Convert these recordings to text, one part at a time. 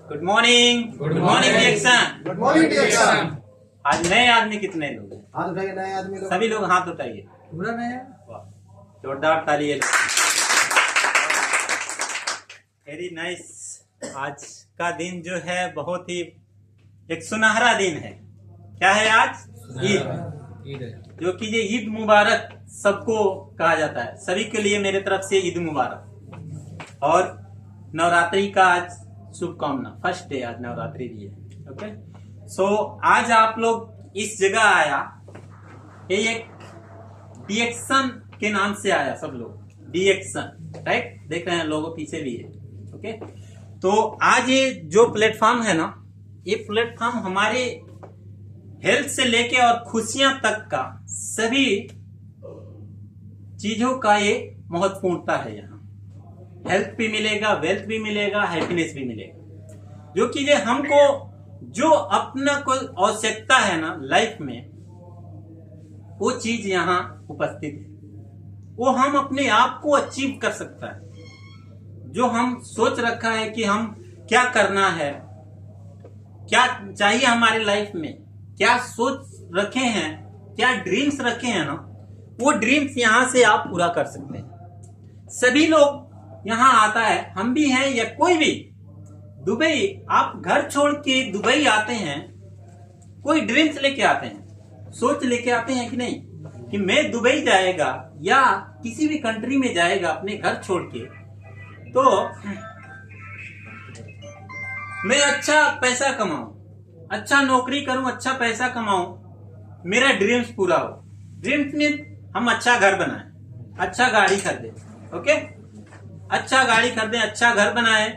Good morning. Good morning reaction. Good morning reaction. आज नए आदमी कितने लोग हैं? हाथ उठाइए, नए आदमी लोग। सभी लोग हाथ उठाइए। पूरा नया। वाह, जोरदार ताली है। Very nice. आज का दिन जो है बहुत ही एक सुनहरा दिन है। क्या है आज? ईद। जो कि ये ईद मुबारक सबको कहा जाता है। सभी के लिए मेरे तरफ से ईद मुबारक और नवरात्रि का आज शुभकामना। फर्स्ट डे आज नवरात्रि भी है। ओके, सो आज आप लोग इस जगह आया, ये एक डीएक्शन के नाम से आया सब लोग। डीएक्शन, राइट? देख रहे हैं लोगों पीछे भी है। ओके, तो आज ये जो प्लेटफॉर्म है ना, ये प्लेटफॉर्म हमारे हेल्थ से लेके और खुशियां तक का सभी चीजों का ये महत्वपूर्णता है। यहाँ हेल्थ भी मिलेगा, वेल्थ भी मिलेगा, हैप्पीनेस भी मिलेगा। जो चीजें हमको जो अपना कोई आवश्यकता है ना लाइफ में, वो चीज यहाँ उपस्थित है। वो हम अपने आप को अचीव कर सकता है। जो हम सोच रखा है कि हम क्या करना है, क्या चाहिए हमारे लाइफ में, क्या सोच रखे हैं, क्या ड्रीम्स रखे हैं ना, वो ड्रीम्स यहां से आप पूरा कर सकते हैं। सभी लोग यहाँ आता है, हम भी हैं या कोई भी। दुबई, आप घर छोड़ के दुबई आते हैं, कोई ड्रीम्स लेके आते हैं, सोच लेके आते हैं कि नहीं कि मैं दुबई जाएगा या किसी भी कंट्री में जाएगा अपने घर छोड़ के, तो मैं अच्छा पैसा कमाऊं, अच्छा नौकरी करूं, अच्छा पैसा कमाऊं, मेरा ड्रीम्स पूरा हो। ड्रीम्स में हम अच्छा घर बनाएं, अच्छा गाड़ी खरीदें। ओके, अच्छा गाड़ी खरीदें, अच्छा घर बनाएं,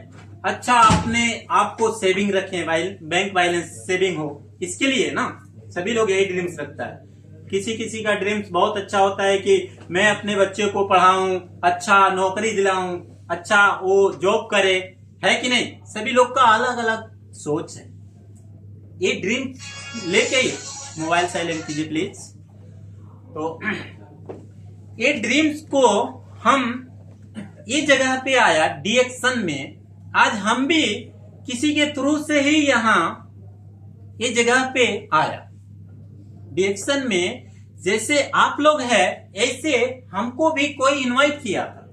अच्छा अपने आप को सेविंग रखें, बैंक बैलेंस सेविंग हो। इसके लिए ना सभी लोग यही ड्रीम्स रखता है। किसी किसी का ड्रीम्स बहुत अच्छा होता है कि मैं अपने बच्चे को पढ़ाऊं, अच्छा नौकरी दिलाऊं, अच्छा वो जॉब करे, है कि नहीं? सभी लोग का अलग अलग सोच है। ये ड्रीम लेके ही मोबाइल साइलेंट कीजिए प्लीज। तो ये ड्रीम्स को हम ये जगह पे आया डीएक्शन में। आज हम भी किसी के थ्रू से ही यहाँ ये जगह पे आया डीएक्शन में। जैसे आप लोग हैं, ऐसे हमको भी कोई इनवाइट किया था,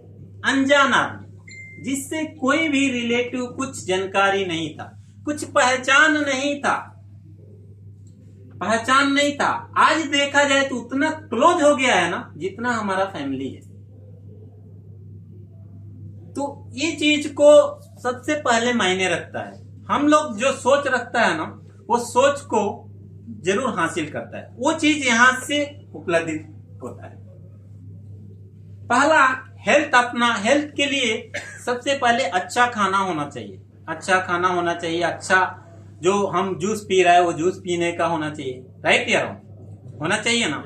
अनजान आदमी, जिससे कोई भी रिलेटिव कुछ जानकारी नहीं था, कुछ पहचान नहीं था। आज देखा जाए तो उतना क्लोज हो गया है ना जितना हमारा फैमिली है। तो ये चीज को सबसे पहले मायने रखता है। हम लोग जो सोच रखता है ना, वो सोच को जरूर हासिल करता है। वो चीज यहां से उपलब्ध होता है। पहला हेल्थ। अपना हेल्थ के लिए सबसे पहले अच्छा खाना होना चाहिए। अच्छा खाना होना चाहिए। अच्छा, जो हम जूस पी रहे हैं वो जूस पीने का होना चाहिए, राइट यार? होना चाहिए ना।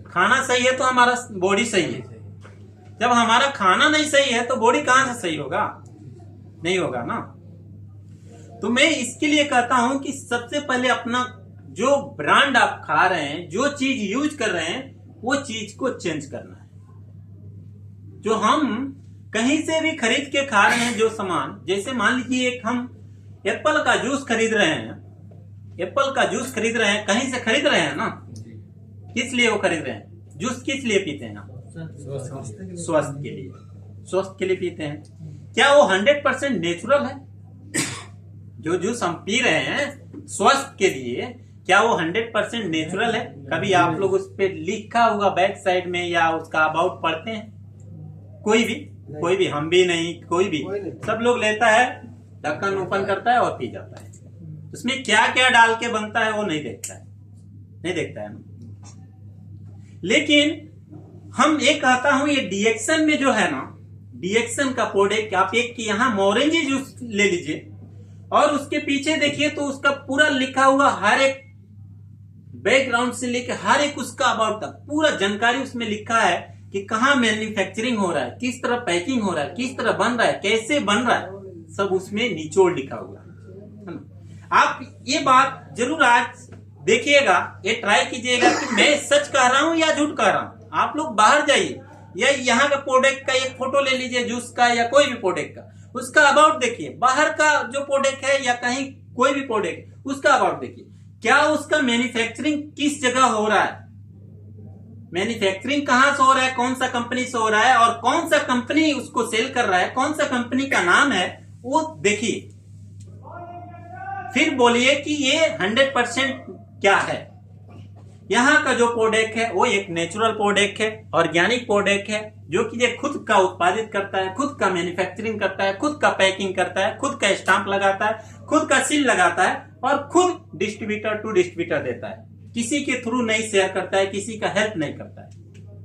खाना सही है तो हमारा बॉडी सही है। जब हमारा खाना नहीं सही है तो बॉडी कहां से सही होगा? नहीं होगा ना। तो मैं इसके लिए कहता हूं कि सबसे पहले अपना जो ब्रांड आप खा रहे हैं, जो चीज यूज कर रहे हैं, वो चीज को चेंज करना है। जो हम कहीं से भी खरीद के खा रहे हैं जो सामान, जैसे मान लीजिए एक हम एप्पल का जूस खरीद रहे हैं, कहीं से खरीद रहे हैं ना। किस लिए वो खरीद रहे हैं? जूस किस लिए पीते हैं? स्वास्थ्य के लिए पीते हैं। क्या वो 100% नेचुरल है? जो जूस हम पी रहे हैं स्वास्थ्य के लिए, क्या वो 100% नेचुरल है? कभी आप लोग उस पे लिखा होगा बैक साइड में या उसका अबाउट पढ़ते हैं? कोई भी, हम भी नहीं, कोई भी। सब लोग लेता है, ढक्कन ओपन करता है और पी जाता है। उसमें क्या क्या डाल के बनता है वो नहीं देखता है ना। लेकिन हम एक कहता हूं, ये डीएक्शन में जो है ना, डीएक्शन का प्रोडक्ट आप एक यहाँ मोरेंजी जूस ले लीजिए और उसके पीछे देखिए तो उसका पूरा लिखा हुआ, हर एक बैकग्राउंड से लेके हर एक उसका अबाउट तक पूरा जानकारी उसमें लिखा है कि कहाँ मैन्युफैक्चरिंग हो रहा है, किस तरह पैकिंग हो रहा है, किस तरह बन रहा है, कैसे बन रहा है, सब उसमें निचोड़ लिखा हुआ है। आप ये बात जरूर आज देखिएगा, ये ट्राई कीजिएगा कि मैं सच कह रहा हूं या झूठ कह रहा हूं। आप लोग बाहर जाइए या यहाँ का प्रोडक्ट का एक फोटो ले लीजिए, जूस का या कोई भी प्रोडक्ट का, उसका अबाउट देखिए, बाहर का जो प्रोडक्ट है या कहीं कोई भी प्रोडक्ट, उसका अबाउट देखिए, क्या उसका मैन्युफैक्चरिंग किस जगह हो रहा है, मैन्युफैक्चरिंग कहां से हो रहा है, कौन सा कंपनी से हो रहा है, और कौन सा कंपनी उसको सेल कर रहा है, कौन सा कंपनी का नाम है, वो देखिए। फिर बोलिए कि ये 100% क्या है। यहाँ का जो प्रोडक्ट है वो एक नेचुरल प्रोडक्ट है, ऑर्गेनिक प्रोडक्ट है, जो कि ये खुद का उत्पादित करता है, खुद का मैन्युफैक्चरिंग करता है, खुद का पैकिंग करता है, खुद का स्टाम्प लगाता है, खुद का सील लगाता है और खुद डिस्ट्रीब्यूटर टू डिस्ट्रीब्यूटर देता है। किसी के थ्रू नहीं शेयर करता है, किसी का हेल्प नहीं करता है,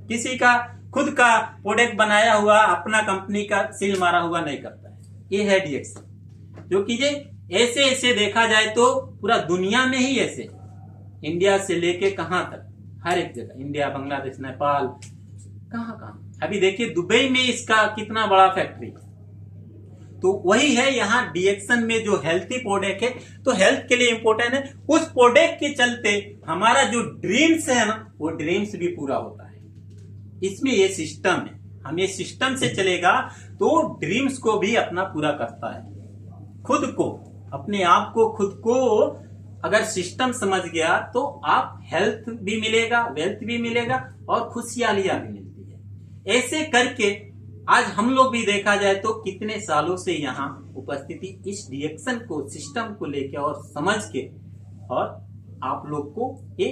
किसी का खुद का प्रोडक्ट बनाया हुआ अपना कंपनी का सील मारा हुआ नहीं करता है। ये है डीएक्सन, जो कि ये ऐसे ऐसे देखा जाए तो पूरा दुनिया में ही ऐसे, इंडिया से लेके कहां तक, हर एक जगह, इंडिया, बांग्लादेश, नेपाल, कहां कहां। अभी देखिए दुबई में इसका कितना बड़ा फैक्ट्री है। तो वही है यहाँ डीएक्सन में जो हेल्थी प्रोडक्ट है, तो हेल्थ के लिए इंपॉर्टेंट है, उस प्रोडक्ट के चलते हमारा जो ड्रीम्स है ना, वो ड्रीम्स भी पूरा होता है। इसमें ये सिस्टम है, हम ये सिस्टम से चलेगा तो ड्रीम्स को भी अपना पूरा करता है। खुद को, अपने आप को, खुद को अगर सिस्टम समझ गया तो आप हेल्थ भी मिलेगा, वेल्थ भी मिलेगा और खुशहालियां भी मिलती है। ऐसे करके आज हम लोग भी देखा जाए तो कितने सालों से यहाँ उपस्थिति इस डीएक्सन को, सिस्टम को लेके और समझ के, और आप लोग को ये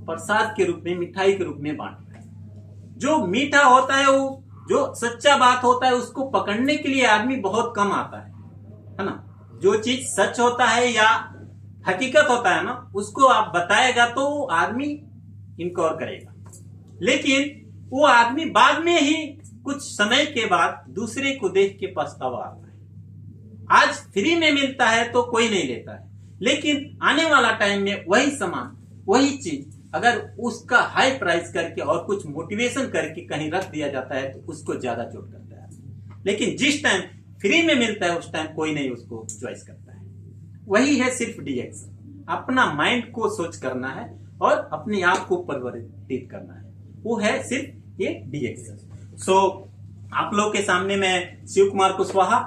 प्रसाद के रूप में, मिठाई के रूप में बांट रहे हैं। जो मीठा होता है, वो जो सच्चा बात होता है, उसको पकड़ने के लिए आदमी बहुत कम आता है ना। जो चीज सच होता है या हकीकत होता है ना, उसको आप बताएगा तो आदमी इनकार करेगा, लेकिन वो आदमी बाद में ही कुछ समय के बाद दूसरे को देख के पछतावा आता है। आज फ्री में मिलता है तो कोई नहीं लेता है, लेकिन आने वाला टाइम में वही सामान, वही चीज अगर उसका हाई प्राइस करके और कुछ मोटिवेशन करके कहीं रख दिया जाता है तो उसको ज्यादा चोट करता है। लेकिन जिस टाइम फ्री में मिलता है उस टाइम कोई नहीं उसको चॉइस करता है। वही है सिर्फ डीएक्सन, अपना माइंड को सोच करना है और अपने आप को परिवर्तित करना है, वो है सिर्फ ये डीएक्सन। सो आप लोग के सामने मैं शिव कुमार कुशवाहा,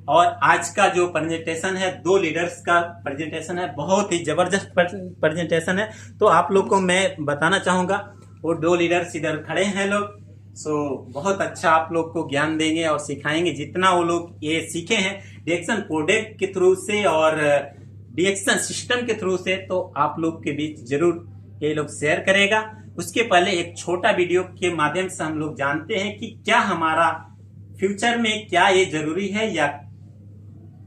और आज का जो प्रेजेंटेशन है, 2 लीडर्स का प्रेजेंटेशन है, बहुत ही जबरदस्त प्रेजेंटेशन है। तो आप लोग को मैं बताना चाहूंगा, वो 2 लीडर्स इधर खड़े हैं लोग, सो बहुत अच्छा आप लोग को ज्ञान देंगे और सिखाएंगे। जितना वो लोग ये सीखे हैं डीएक्सन प्रोडक्ट के थ्रू से और डीएक्सन सिस्टम के थ्रू से, तो आप लोग के बीच जरूर ये लोग शेयर करेगा। उसके पहले एक छोटा वीडियो के माध्यम से हम लोग जानते हैं कि क्या हमारा फ्यूचर में क्या ये जरूरी है या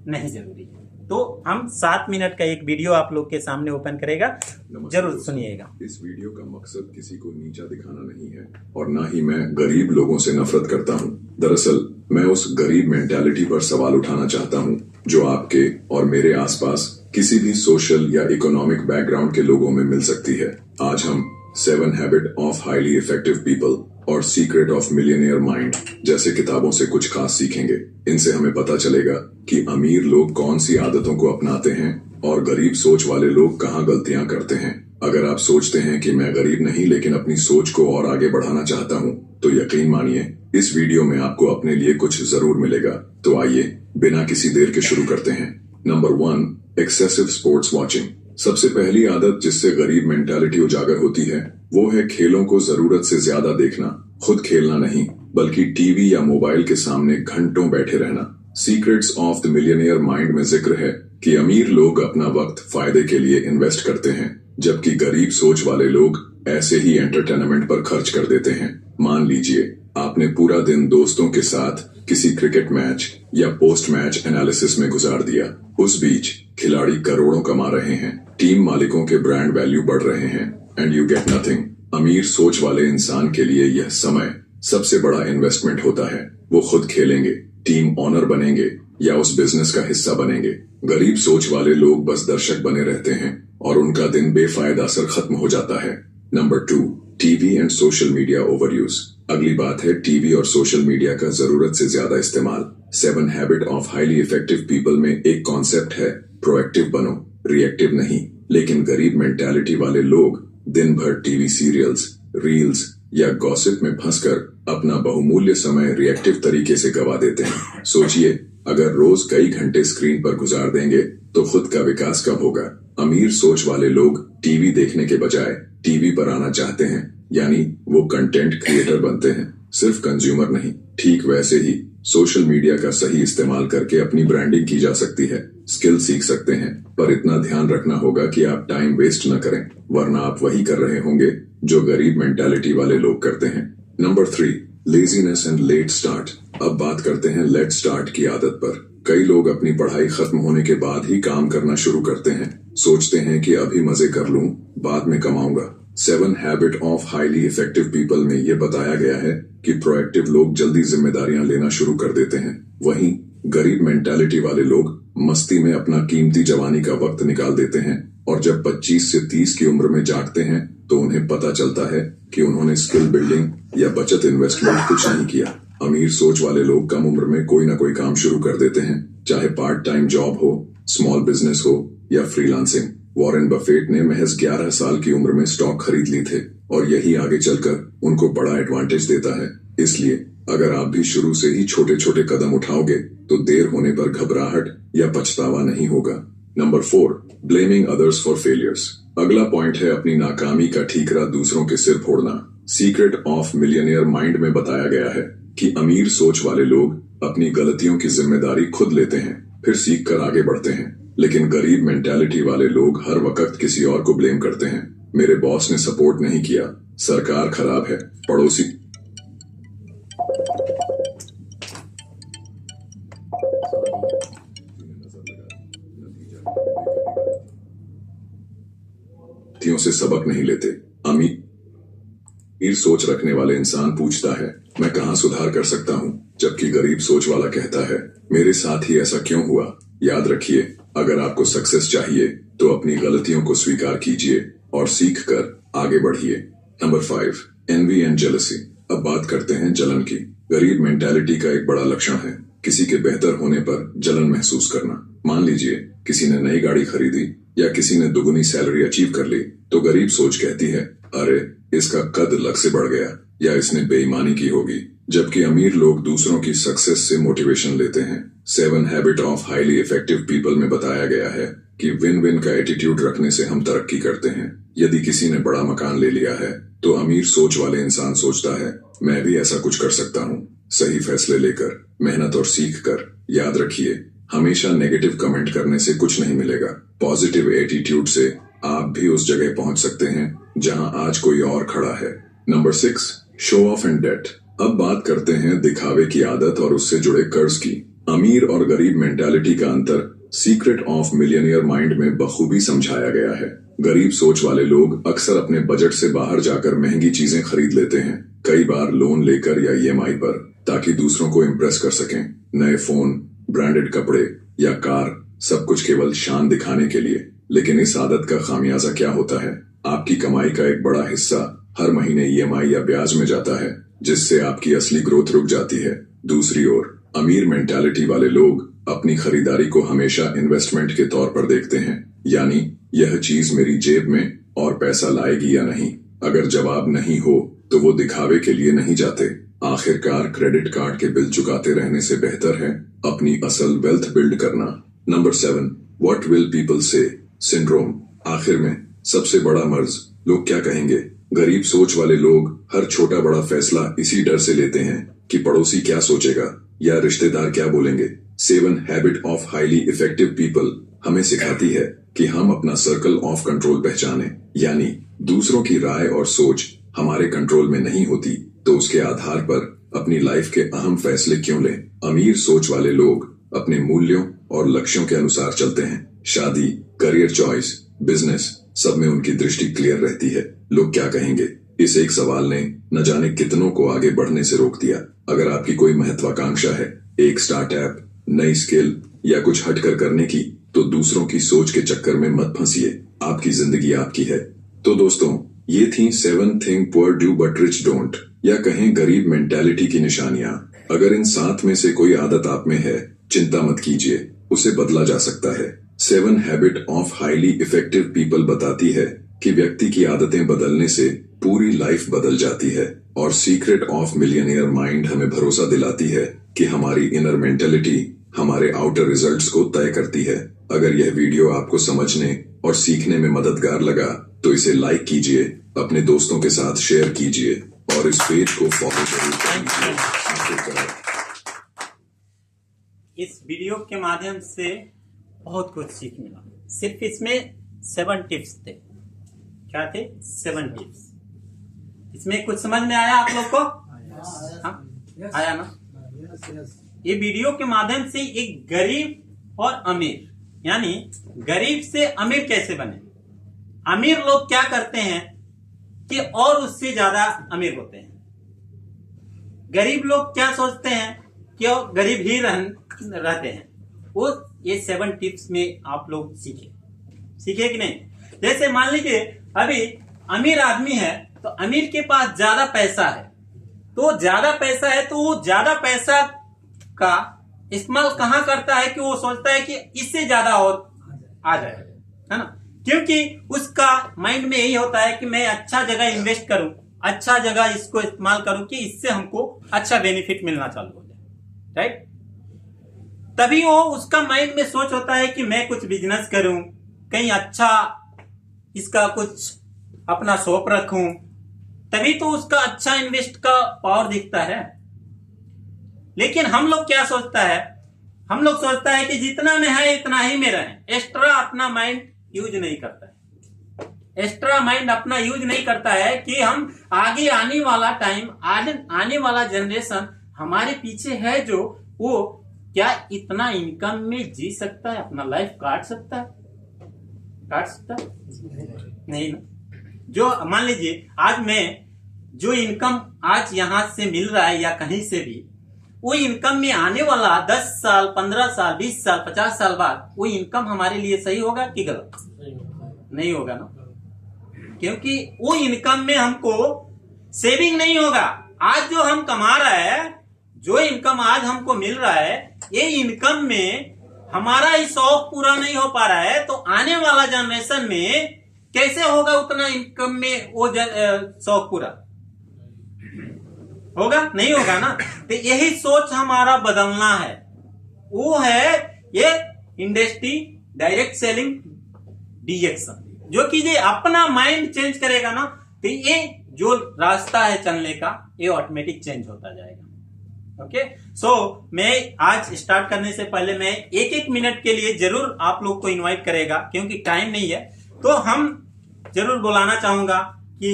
नहीं जरूरी है। तो हम 7 मिनट का एक वीडियो आप लोग के सामने ओपन करेगा, जरूर सुनिएगा। इस वीडियो का मकसद किसी को नीचा दिखाना नहीं है और ना ही मैं गरीब लोगों से नफरत करता हूँ। दरअसल मैं उस गरीब मेंटालिटी पर सवाल उठाना चाहता हूँ जो आपके और मेरे आसपास किसी भी सोशल या इकोनॉमिक बैकग्राउंड के लोगों में मिल सकती है। आज हम 7 habit of highly effective people और सीक्रेट ऑफ मिलियनियर माइंड जैसे किताबों से कुछ खास सीखेंगे। इनसे हमें पता चलेगा कि अमीर लोग कौन सी आदतों को अपनाते हैं और गरीब सोच वाले लोग कहाँ गलतियां करते हैं। अगर आप सोचते हैं कि मैं गरीब नहीं लेकिन अपनी सोच को और आगे बढ़ाना चाहता हूँ, तो यकीन मानिए इस वीडियो में आपको अपने लिए कुछ जरूर मिलेगा। तो आइए बिना किसी देर के शुरू करते हैं। Number 1, excessive sports watching. सबसे पहली आदत जिससे गरीब मेंटालिटी उजागर होती है वो है खेलों को जरूरत से ज्यादा देखना। खुद खेलना नहीं बल्कि टीवी या मोबाइल के सामने घंटों बैठे रहना। Secrets of the millionaire mind में जिक्र है कि अमीर लोग अपना वक्त फायदे के लिए इन्वेस्ट करते हैं, जबकि गरीब सोच वाले लोग ऐसे ही एंटरटेनमेंट पर खर्च कर देते हैं। मान लीजिए आपने पूरा दिन दोस्तों के साथ किसी क्रिकेट मैच या पोस्ट मैच एनालिसिस में गुजार दिया। उस बीच खिलाड़ी करोड़ों कमा रहे हैं, टीम मालिकों के ब्रांड वैल्यू बढ़ रहे हैं, एंड यू गेट नथिंग। अमीर सोच वाले इंसान के लिए यह समय सबसे बड़ा इन्वेस्टमेंट होता है। वो खुद खेलेंगे, टीम ऑनर बनेंगे या उस बिजनेस का हिस्सा बनेंगे। गरीब सोच वाले लोग बस दर्शक बने रहते हैं और उनका दिन बेफायदा असर खत्म हो जाता है। Number 2, TV and social media overuse. अगली बात है टीवी और सोशल मीडिया का जरूरत से ज्यादा इस्तेमाल। 7 habit of highly effective people में एक कॉन्सेप्ट है, प्रोएक्टिव बनो, रिएक्टिव नहीं। लेकिन गरीब मेंटालिटी वाले लोग दिन भर टीवी सीरियल्स, रील्स या गॉसिप में फंसकर अपना बहुमूल्य समय रिएक्टिव तरीके से गवा देते हैं। सोचिए अगर रोज कई घंटे स्क्रीन पर गुजार देंगे तो खुद का विकास कब होगा। अमीर सोच वाले लोग टीवी देखने के बजाय टीवी पर आना चाहते हैं, यानी वो कंटेंट क्रिएटर बनते हैं, सिर्फ कंज्यूमर नहीं। ठीक वैसे ही सोशल मीडिया का सही इस्तेमाल करके अपनी ब्रांडिंग की जा सकती है, स्किल सीख सकते हैं, पर इतना ध्यान रखना होगा कि आप टाइम वेस्ट न करें, वरना आप वही कर रहे होंगे जो गरीब मेंटालिटी वाले लोग करते हैं। Number 3, laziness and let start. अब बात करते हैं लेट स्टार्ट की आदत पर। कई लोग अपनी पढ़ाई खत्म होने के बाद ही काम करना शुरू करते हैं, सोचते हैं कि अभी मजे कर लूं, बाद में कमाऊंगा। 7 habit of highly effective people में यह बताया गया है कि प्रोएक्टिव लोग जल्दी जिम्मेदारियां लेना शुरू कर देते हैं, वहीं गरीब मेंटालिटी वाले लोग मस्ती में अपना कीमती जवानी का वक्त निकाल देते हैं और जब 25 से 30 की उम्र में जागते हैं तो उन्हें पता चलता है कि उन्होंने स्किल बिल्डिंग या बचत इन्वेस्टमेंट कुछ नहीं किया। अमीर सोच वाले लोग कम उम्र में कोई ना कोई काम शुरू कर देते हैं, चाहे पार्ट टाइम जॉब हो, स्मॉल बिजनेस हो या फ्रीलांसिंग। वॉरेन बफेट ने महज 11 साल की उम्र में स्टॉक खरीद ली थे और यही आगे चलकर उनको बड़ा एडवांटेज देता है। इसलिए अगर आप भी शुरू से ही छोटे छोटे कदम उठाओगे तो देर होने पर घबराहट या पछतावा नहीं होगा। Number 4, blaming others for failures. अगला पॉइंट है अपनी नाकामी का ठीकरा दूसरों के सिर फोड़ना। सीक्रेट ऑफ मिलियनियर माइंड में बताया गया है कि अमीर सोच वाले लोग अपनी गलतियों की जिम्मेदारी खुद लेते हैं, फिर सीख कर आगे बढ़ते हैं, लेकिन गरीब मेंटालिटी वाले लोग हर वक्त किसी और को ब्लेम करते हैं। मेरे बॉस ने सपोर्ट नहीं किया, सरकार खराब है, पड़ोसी से सबक नहीं लेते। अमीर सोच रखने वाले इंसान पूछता है, मैं कहां सुधार कर सकता हूं, जबकि गरीब सोच वाला कहता है, मेरे साथ ही ऐसा क्यों हुआ। याद रखिए, अगर आपको सक्सेस चाहिए तो अपनी गलतियों को स्वीकार कीजिए और सीख कर आगे बढ़िए। Number 5, envy and jealousy. अब बात करते हैं जलन की। गरीब मेंटालिटी का एक बड़ा लक्षण है किसी के बेहतर होने पर जलन महसूस करना। मान लीजिए किसी ने नई गाड़ी खरीदी या किसी ने दुगुनी सैलरी अचीव कर ली तो गरीब सोच कहती है, अरे इसका कद लक से बढ़ गया या इसने बेईमानी की होगी, जबकि अमीर लोग दूसरों की सक्सेस से मोटिवेशन लेते हैं। 7 habit of highly effective people में बताया गया है कि विन विन का एटीट्यूड रखने से हम तरक्की करते हैं। यदि किसी ने बड़ा मकान ले लिया है तो अमीर सोच वाले इंसान सोचता है, मैं भी ऐसा कुछ कर सकता हूँ। सही फैसले लेकर, मेहनत और सीख कर। याद रखिए, हमेशा नेगेटिव कमेंट करने से कुछ नहीं मिलेगा। पॉजिटिव एटीट्यूड से आप भी उस जगह पहुंच सकते हैं जहां आज कोई और खड़ा है। Number 6, show off and date. अब बात करते हैं दिखावे की आदत और उससे जुड़े कर्ज की। अमीर और गरीब मेंटालिटी का अंतर सीक्रेट ऑफ मिलियनियर माइंड में बखूबी समझाया गया है। गरीब सोच वाले लोग अक्सर अपने बजट से बाहर जाकर महंगी चीजें खरीद लेते हैं, कई बार लोन लेकर या ईएमआई पर, ताकि दूसरों को इम्प्रेस कर सकें। नए फोन, ब्रांडेड कपड़े या कार, सब कुछ केवल शान दिखाने के लिए। लेकिन इस आदत का खामियाजा क्या होता है? आपकी कमाई का एक बड़ा हिस्सा हर महीने ईएमआई या ब्याज में जाता है, जिससे आपकी असली ग्रोथ रुक जाती है। दूसरी ओर अमीर मेंटालिटी वाले लोग अपनी खरीदारी को हमेशा इन्वेस्टमेंट के तौर पर देखते हैं, यानी यह चीज मेरी जेब में और पैसा लाएगी या नहीं। अगर जवाब नहीं हो तो वो दिखावे के लिए नहीं जाते। आखिरकार क्रेडिट कार्ड के बिल चुकाते रहने से बेहतर है अपनी असल वेल्थ बिल्ड करना। नंबर 7, व्हाट विल पीपल से सिंड्रोम। आखिर में सबसे बड़ा मर्ज, लोग क्या कहेंगे। गरीब सोच वाले लोग हर छोटा बड़ा फैसला इसी डर से लेते हैं कि पड़ोसी क्या सोचेगा या रिश्तेदार क्या बोलेंगे। 7 habit of highly effective people हमें सिखाती है कि हम अपना सर्कल ऑफ कंट्रोल पहचाने, यानी दूसरों की राय और सोच हमारे कंट्रोल में नहीं होती तो उसके आधार पर अपनी लाइफ के अहम फैसले क्यों लें। अमीर सोच वाले लोग अपने मूल्यों और लक्ष्यों के अनुसार चलते हैं। शादी, करियर चॉइस, बिजनेस, सब में उनकी दृष्टि क्लियर रहती है। लोग क्या कहेंगे, इस एक सवाल ने न जाने कितनों को आगे बढ़ने से रोक दिया। अगर आपकी कोई महत्वाकांक्षा है, एक स्टार्टअप, नई स्किल या कुछ हटकर करने की, तो दूसरों की सोच के चक्कर में मत फंसिए। आपकी जिंदगी आपकी है। तो दोस्तों, ये थी 7 thing poor do but rich don't, या कहें गरीब मेंटालिटी की निशानियां। अगर इन 7 में से कोई आदत आप में है, चिंता मत कीजिए, उसे बदला जा सकता है। 7 habit of highly effective people बताती है कि व्यक्ति की आदतें बदलने से पूरी लाइफ बदल जाती है, और सीक्रेट ऑफ मिलियनियर माइंड हमें भरोसा दिलाती है कि हमारी इनर मेंटालिटी हमारे आउटर रिजल्ट्स को तय करती है। अगर यह वीडियो आपको समझने और सीखने में मददगार लगा तो इसे लाइक कीजिए, अपने दोस्तों के साथ शेयर कीजिए और इस पेज को फॉलो जरूर कीजिए। इस वीडियो के माध्यम से बहुत कुछ सीख मिला। सिर्फ इसमें 7 टिप्स थे। क्या थे? 7 टिप्स। इसमें कुछ समझ में आया आप लोग को? हाँ? आया ना? ये वीडियो के माध्यम से एक गरीब और अमीर, यानी गरीब से अमीर कैसे बने। अमीर लोग क्या करते हैं कि और उससे ज्यादा अमीर होते हैं। गरीब लोग क्या सोचते हैं कि और गरीब ही रहते हैं। वो ये 7 टिप्स में आप लोग सीखे कि नहीं। जैसे मान लीजिए अभी अमीर आदमी है तो अमीर के पास ज्यादा पैसा है, तो ज्यादा पैसा है तो वो ज्यादा पैसा का इस्तेमाल कहाँ करता है कि वो सोचता है कि इससे ज्यादा और आ जाए, है ना। क्योंकि उसका माइंड में यही होता है कि मैं अच्छा जगह इन्वेस्ट करूं, अच्छा जगह इसको इस्तेमाल करूं कि इससे हमको अच्छा बेनिफिट मिलना चालू हो जाए, राइट। तभी वो उसका माइंड में सोच होता है कि मैं कुछ बिजनेस करूं, कहीं अच्छा इसका कुछ अपना शॉप रखूं, तभी तो उसका अच्छा इन्वेस्ट का पावर दिखता है। लेकिन हम लोग क्या सोचता है, हम लोग सोचता है कि जितना में है इतना ही में रहे। एक्स्ट्रा अपना माइंड यूज नहीं करता है, एक्स्ट्रा माइंड अपना यूज नहीं करता है कि हम आगे आने वाला टाइम, आने वाला जनरेशन हमारे पीछे है जो वो क्या इतना इनकम में जी सकता है, अपना लाइफ काट सकता है? नहीं ना। जो मान लीजिए आज मैं जो इनकम आज यहां से मिल रहा है या कहीं से भी, वो इनकम में आने वाला 10 साल, 15 साल, 20 साल, 50 साल बाद वो इनकम हमारे लिए सही होगा कि गलत? नहीं होगा ना। क्योंकि वो इनकम में हमको सेविंग नहीं होगा। आज जो हम कमा रहे हैं, जो इनकम आज हमको मिल रहा है, ये इनकम में हमारा ही शौक पूरा नहीं हो पा रहा है, तो आने वाला जनरेशन में कैसे होगा उतना इनकम में वो शौक पूरा होगा? नहीं होगा ना। तो यही सोच हमारा बदलना है। वो है ये इंडस्ट्री डायरेक्ट सेलिंग डिएक्शन, जो कि ये अपना माइंड चेंज करेगा ना, तो ये जो रास्ता है चलने का ये ऑटोमेटिक चेंज होता जाएगा। ओके, सो मैं आज स्टार्ट करने से पहले मैं 1-1 मिनट के लिए जरूर आप लोग को इनवाइट करेगा, क्योंकि टाइम नहीं है, तो हम जरूर बुलाना चाहूंगा कि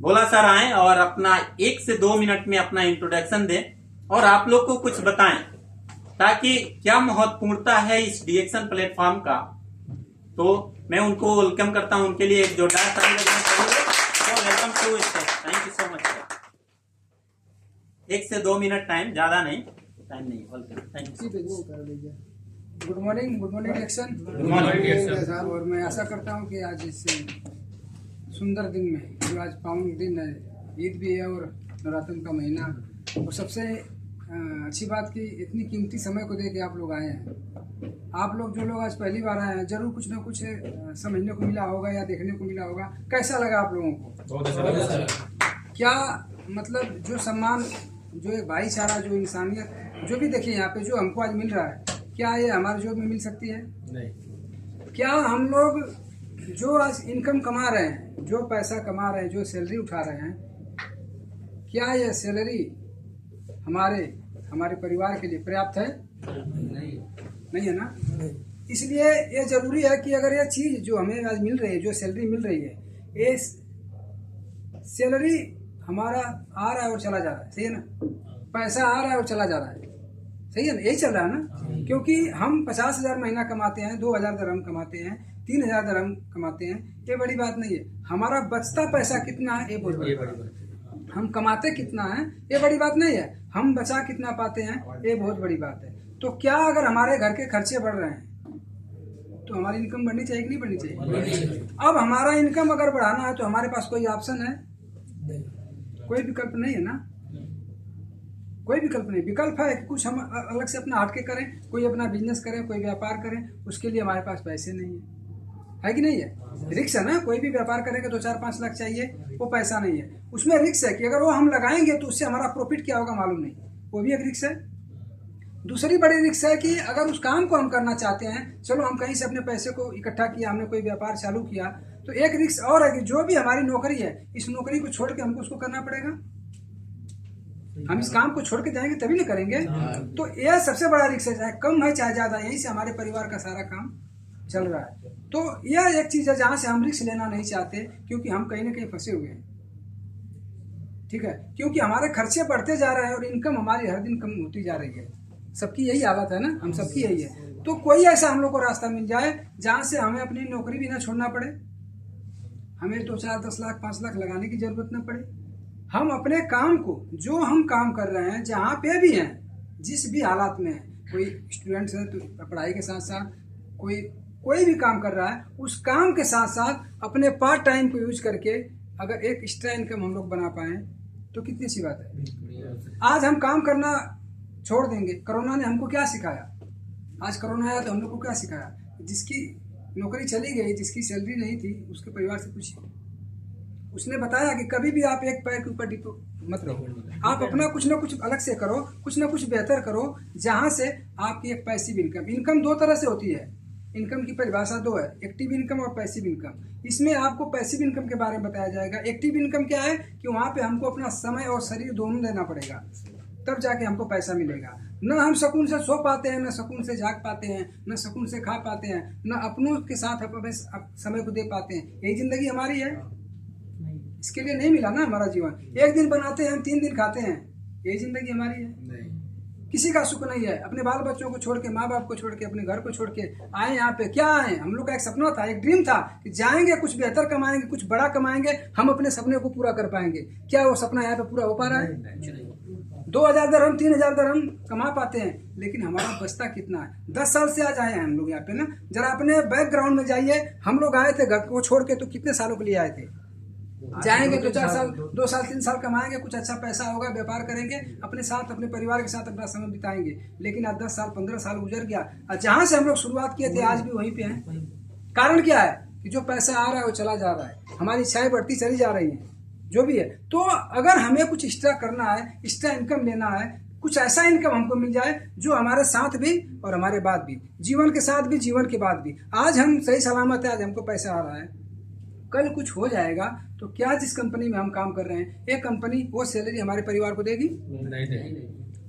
भोला सर आए और अपना 1 से 2 मिनट में अपना इंट्रोडक्शन दें और आप लोग को कुछ बताएं, ताकि क्या महत्वपूर्णता है इस डिएक्शन प्लेटफॉर्म का। तो मैं उनको वेलकम करता हूं, उनके लिए एक जोरदार ताली बजाना चाहिए। Welcome to stage, thank you so much sir. 1 से 2 मिनट टाइम, ज्यादा नहीं, टाइम नहीं। Welcome, thank you. Good morning action. Good morning sir. और मैं आशा करता हूं कि आज इस सुंदर दिन में, जो आज पावन दिन है, ईद भी है और नवरात्र का महीना, और सबसे अच्छी बात कि इतनी कीमती समय को दे के आप लोग आए हैं। आप लोग जो लोग आज पहली बार आए हैं, जरूर कुछ ना कुछ समझने को मिला होगा या देखने को मिला होगा। कैसा लगा आप लोगों को? बहुत अच्छा। क्या मतलब जो सम्मान, जो एक भाईचारा, जो इंसानियत, जो भी देखिए यहाँ पे जो हमको आज मिल रहा है, क्या ये हमारे जॉब में मिल सकती है? नहीं। क्या हम लोग जो आज इनकम कमा रहे हैं, जो पैसा कमा रहे हैं, जो सैलरी उठा रहे हैं, क्या यह सैलरी हमारे परिवार के लिए पर्याप्त है? नहीं है ना। इसलिए ये जरूरी है कि अगर ये चीज जो हमें आज मिल रही है, जो सैलरी मिल रही है, ये सैलरी हमारा आ रहा है और चला जा रहा है, सही है ना। पैसा आ रहा है और चला जा रहा है, सही है ना, यही चल रहा है ना। क्योंकि हम 50,000 महीना कमाते हैं, 2,000 दरहम कमाते हैं, 3,000 दरहम कमाते हैं, ये बड़ी बात नहीं है। हमारा बचता पैसा कितना है, ये बहुत बड़ी बात है। हम कमाते कितना है, ये बड़ी बात नहीं है। हम बचा कितना पाते हैं, ये बहुत बड़ी बात है। तो क्या अगर हमारे घर के खर्चे बढ़ रहे हैं तो हमारी इनकम बढ़नी चाहिए कि नहीं बढ़नी चाहिए? अब हमारा इनकम अगर बढ़ाना है तो हमारे पास कोई ऑप्शन है? कोई विकल्प नहीं है ना। कोई विकल्प नहीं। विकल्प है कि कुछ हम अलग से अपना हटके करें, कोई अपना बिजनेस करें, कोई व्यापार करें, उसके लिए हमारे पास पैसे नहीं है कि नहीं है? रिक्स है ना। कोई भी व्यापार करेंगे तो 4-5 लाख चाहिए, वो पैसा नहीं है। उसमें रिक्स है कि अगर वो हम लगाएंगे तो उससे हमारा प्रॉफिट क्या होगा मालूम नहीं, वो भी एक रिक्स है। दूसरी बड़ी रिस्क है कि अगर उस काम को हम करना चाहते हैं, चलो हम कहीं से अपने पैसे को इकट्ठा किया, हमने कोई व्यापार चालू किया, तो एक रिस्क और है कि जो भी हमारी नौकरी है, इस नौकरी को छोड़ के हमको उसको करना पड़ेगा। हम इस काम को छोड़ के जाएंगे तभी नहीं करेंगे। तो यह सबसे बड़ा रिस्क है, चाहे कम है चाहे ज्यादा, यहीं से हमारे परिवार का सारा काम चल रहा है। तो यह एक चीज है जहां से हम रिस्क लेना नहीं चाहते, क्योंकि हम कहीं ना कहीं फंसे हुए हैं। ठीक है, क्योंकि हमारे खर्चे बढ़ते जा रहे हैं और इनकम हमारी हर दिन कम होती जा रही है। सबकी यही हालत है ना, हम सबकी यही है। तो कोई ऐसा हम लोग को रास्ता मिल जाए जहां से हमें अपनी नौकरी भी ना छोड़ना पड़े, हमें 2, 4, 10 लाख 5 लाख लगाने की जरूरत ना पड़े। हम अपने काम को, जो हम काम कर रहे हैं, जहाँ पे भी हैं, जिस भी हालात में है, कोई स्टूडेंट्स है तो पढ़ाई के साथ साथ कोई भी काम कर रहा है, उस काम के साथ साथ अपने पार्ट टाइम को यूज करके अगर एक एक्स्ट्रा इनकम हम लोग बना पाएं तो कितनी सी बात है। आज हम काम करना छोड़ देंगे। कोरोना ने हमको क्या सिखाया? आज कोरोना आया तो हम लोग को क्या सिखाया? जिसकी नौकरी चली गई, जिसकी सैलरी नहीं थी, उसके परिवार से पूछिए। उसने बताया कि कभी भी आप एक पैर के ऊपर डिपो मत रहो, आप अपना कुछ ना कुछ अलग से करो, कुछ ना कुछ बेहतर करो, जहां से आपकी एक पैसिव इनकम। इनकम 2 तरह से होती है, इनकम की परिभाषा 2 है, एक्टिव इनकम और पैसिव इनकम। इसमें आपको पैसिव इनकम के बारे में बताया जाएगा। एक्टिव इनकम क्या है कि वहाँ पे हमको अपना समय और शरीर दोनों देना पड़ेगा, तब जाके हमको पैसा मिलेगा। न हम सुकून से सो पाते हैं, न सुकून से जाग पाते हैं, न सुकून से खा पाते हैं, न अपनों के साथ अपने समय को दे पाते हैं। यही जिंदगी हमारी है। इसके लिए नहीं मिला ना हमारा जीवन। एक दिन बनाते हैं हम, 3 दिन खाते हैं, यही जिंदगी हमारी है। किसी का सुख नहीं है। अपने बाल बच्चों को छोड़ के, माँ बाप को छोड़ के, अपने घर को छोड़ के आए यहाँ पे। क्या आए? हम लोग का एक सपना था, एक ड्रीम था कि जाएंगे, कुछ बेहतर कमाएंगे, कुछ बड़ा कमाएंगे, हम अपने सपने को पूरा कर पाएंगे। क्या वो सपना यहाँ पे पूरा हो पा रहा है? 2000 दरहम 3000 दरहम कमा पाते हैं, लेकिन हमारा बचता कितना है? 10 साल से आज आए हैं हम लोग यहाँ पे ना। जरा अपने बैकग्राउंड में जाइए। हम लोग आए थे घर को छोड़ के तो कितने सालों के लिए आए थे? जाएंगे तो 4 साल 2 साल 3 साल कमाएंगे, कुछ अच्छा पैसा होगा, व्यापार करेंगे, अपने साथ अपने परिवार के साथ अपना समय बिताएंगे। लेकिन आज 10 साल 15 साल गुजर गया और जहां से हम लोग शुरुआत किए थे आज भी वहीं पे हैं। कारण क्या है कि जो पैसा आ रहा है वो चला जा रहा है, हमारी इच्छाएं बढ़ती चली जा रही हैं, जो भी है। तो अगर हमें कुछ एक्स्ट्रा करना है, एक्स्ट्रा इनकम लेना है, कुछ ऐसा इनकम हमको मिल जाए जो हमारे साथ भी और हमारे बाद भी, जीवन के साथ भी, जीवन के बाद भी। आज हम सही सलामत है, आज हमको पैसा आ रहा है, कल कुछ हो जाएगा तो क्या जिस कंपनी में हम काम कर रहे हैं, एक कंपनी वो सैलरी हमारे परिवार को देगी? नहीं देगी।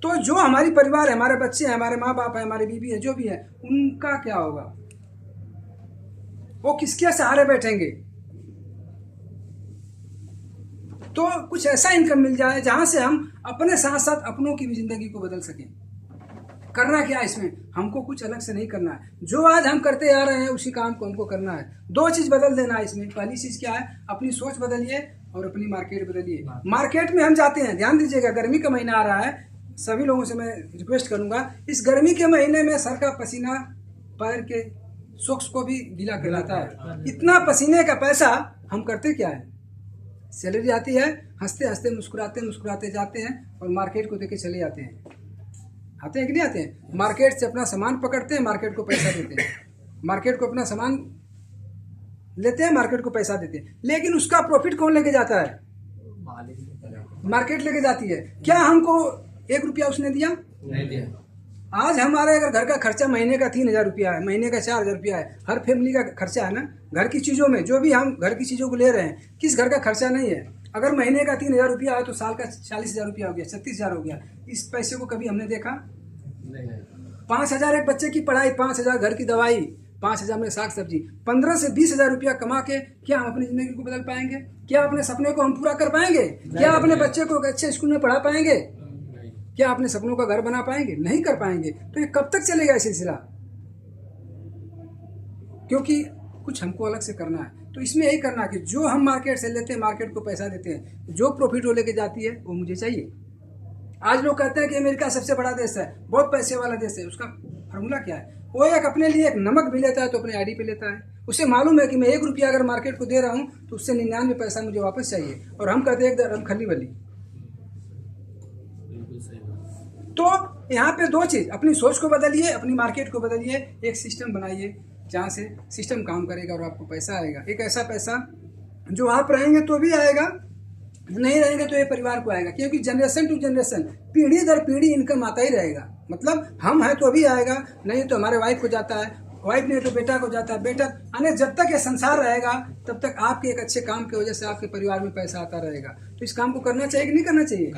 तो जो हमारी परिवार है, हमारे बच्चे हैं, हमारे माँ बाप है, हमारी बीवी है, जो भी है, उनका क्या होगा? वो किसके सहारे बैठेंगे? तो कुछ ऐसा इनकम मिल जाए जहां से हम अपने साथ साथ अपनों की भी जिंदगी को बदल सकें। करना क्या है इसमें? हमको कुछ अलग से नहीं करना है। जो आज हम करते आ रहे हैं उसी काम को हमको करना है। 2 चीज बदल देना है इसमें। पहली चीज क्या है? अपनी सोच बदलिए और अपनी मार्केट बदलिए। मार्केट में हम जाते हैं, ध्यान दीजिएगा, गर्मी का महीना आ रहा है, सभी लोगों से मैं रिक्वेस्ट करूंगा, इस गर्मी के महीने में सर का पसीना पैर के सोक्स को भी गीला कर देता है। इतना पसीने का पैसा हम करते क्या है? सैलरी आती है, हंसते हंसते मुस्कुराते मुस्कुराते जाते हैं और मार्केट को देके चले जाते हैं। आते हैं कि नहीं आते हैं? मार्केट से अपना सामान पकड़ते हैं, मार्केट को पैसा देते हैं, मार्केट को अपना सामान लेते हैं, मार्केट को पैसा देते हैं। लेकिन उसका प्रॉफिट कौन लेके जाता है? मार्केट लेके जाती है। क्या हमको 1 रुपया उसने दिया? नहीं दिया। आज हमारे अगर घर का खर्चा महीने का 3000 रुपया है, महीने का 4000 रुपया है, हर फैमिली का खर्चा है ना, घर की चीजों में, जो भी हम घर की चीजों को ले रहे हैं, किस घर का खर्चा नहीं है? अगर महीने का 3000 रुपया है तो साल का 40000 रुपया हो गया, 36000 हो गया। इस पैसे को कभी हमने देखा नहीं। 5000 एक बच्चे की पढ़ाई, 5000 घर की दवाई, 5000 में साग सब्जी, 15 से 20 हजार रुपया कमा के क्या हम अपनी जिंदगी को बदल पाएंगे? क्या अपने सपने को हम पूरा कर पाएंगे? क्या अपने बच्चे को अच्छे स्कूल में पढ़ा पाएंगे? क्या अपने सपनों का घर बना पाएंगे? नहीं कर पाएंगे। तो ये कब तक चलेगा ये सिलसिला? क्योंकि कुछ हमको अलग से करना है। तो इसमें यही करना है कि जो हम मार्केट से लेते हैं, मार्केट को पैसा देते हैं, जो प्रॉफिट वो लेके जाती है वो मुझे चाहिए। आज लोग कहते हैं कि अमेरिका सबसे बड़ा देश है, बहुत पैसे वाला देश है। उसका फार्मूला क्या है? वो एक अपने लिए एक नमक भी लेता है तो अपने आईडी पे लेता है। उसे मालूम है कि मैं 1 रुपया अगर मार्केट को दे रहा हूँ तो उससे 99 पैसा मुझे वापस चाहिए, और हम कहते हैं एक दरहम खली वली। तो यहाँ पे 2 चीज, अपनी सोच को बदलिए, अपनी मार्केट को बदलिए, एक सिस्टम बनाइए जहाँ से सिस्टम काम करेगा और आपको पैसा आएगा। एक ऐसा पैसा जो आप रहेंगे तो भी आएगा नहीं रहेंगे तो ये परिवार को आएगा, क्योंकि जनरेशन टू जनरेशन, पीढ़ी दर पीढ़ी इनकम आता ही रहेगा। मतलब हम हैं तो अभी आएगा, नहीं तो हमारे वाइफ को जाता है, वाइफ नहीं तो बेटा को जाता है, बेटा यानी जब तक ये संसार रहेगा तब तक आपके एक अच्छे काम की वजह से आपके परिवार में पैसा आता रहेगा। तो इस काम को करना चाहिए कि नहीं करना चाहिए?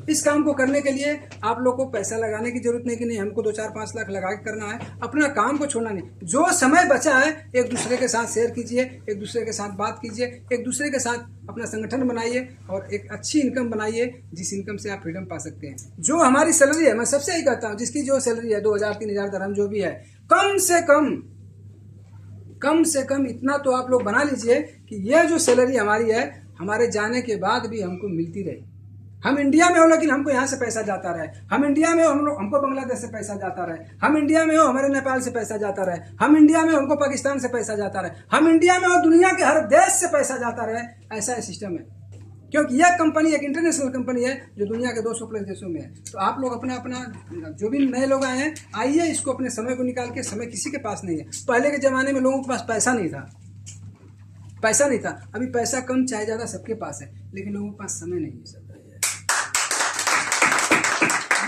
इस काम को करने के लिए आप लोग को पैसा लगाने की जरूरत नहीं कि नहीं हमको 2-4-5 लाख लगा के करना है। अपना काम को छोड़ना नहीं। जो समय बचा है एक दूसरे के साथ शेयर कीजिए, एक दूसरे के साथ बात कीजिए, एक दूसरे के साथ अपना संगठन बनाइए और एक अच्छी इनकम बनाइए जिस इनकम से आप फ्रीडम पा सकते हैं। जो हमारी सैलरी है, मैं सबसे यही कहता हूँ, जिसकी जो सैलरी है 2000-3000 दरहम जो भी है, कम से कम इतना तो आप लोग बना लीजिए कि यह जो सैलरी हमारी है हमारे जाने के बाद भी हमको मिलती रहे। हम इंडिया में हो लेकिन हमको यहाँ से पैसा जाता रहे, हम इंडिया में हो हमको बांग्लादेश से पैसा जाता रहे, हम इंडिया में हो हमारे नेपाल से पैसा जाता रहे, हम इंडिया में हो हमको पाकिस्तान से पैसा जाता रहे, हम इंडिया में हो दुनिया के हर देश से पैसा जाता रहे। ऐसा है सिस्टम है, क्योंकि यह कंपनी एक इंटरनेशनल कंपनी है जो दुनिया के 200 प्लस देशों में है। तो आप लोग अपना जो भी नए लोग आए हैं, आइए, इसको अपने समय को निकाल के, समय किसी के पास नहीं है। पहले के ज़माने में लोगों के पास पैसा नहीं था, अभी पैसा कम चाहे ज़्यादा सबके पास है, लेकिन लोगों के पास समय नहीं है।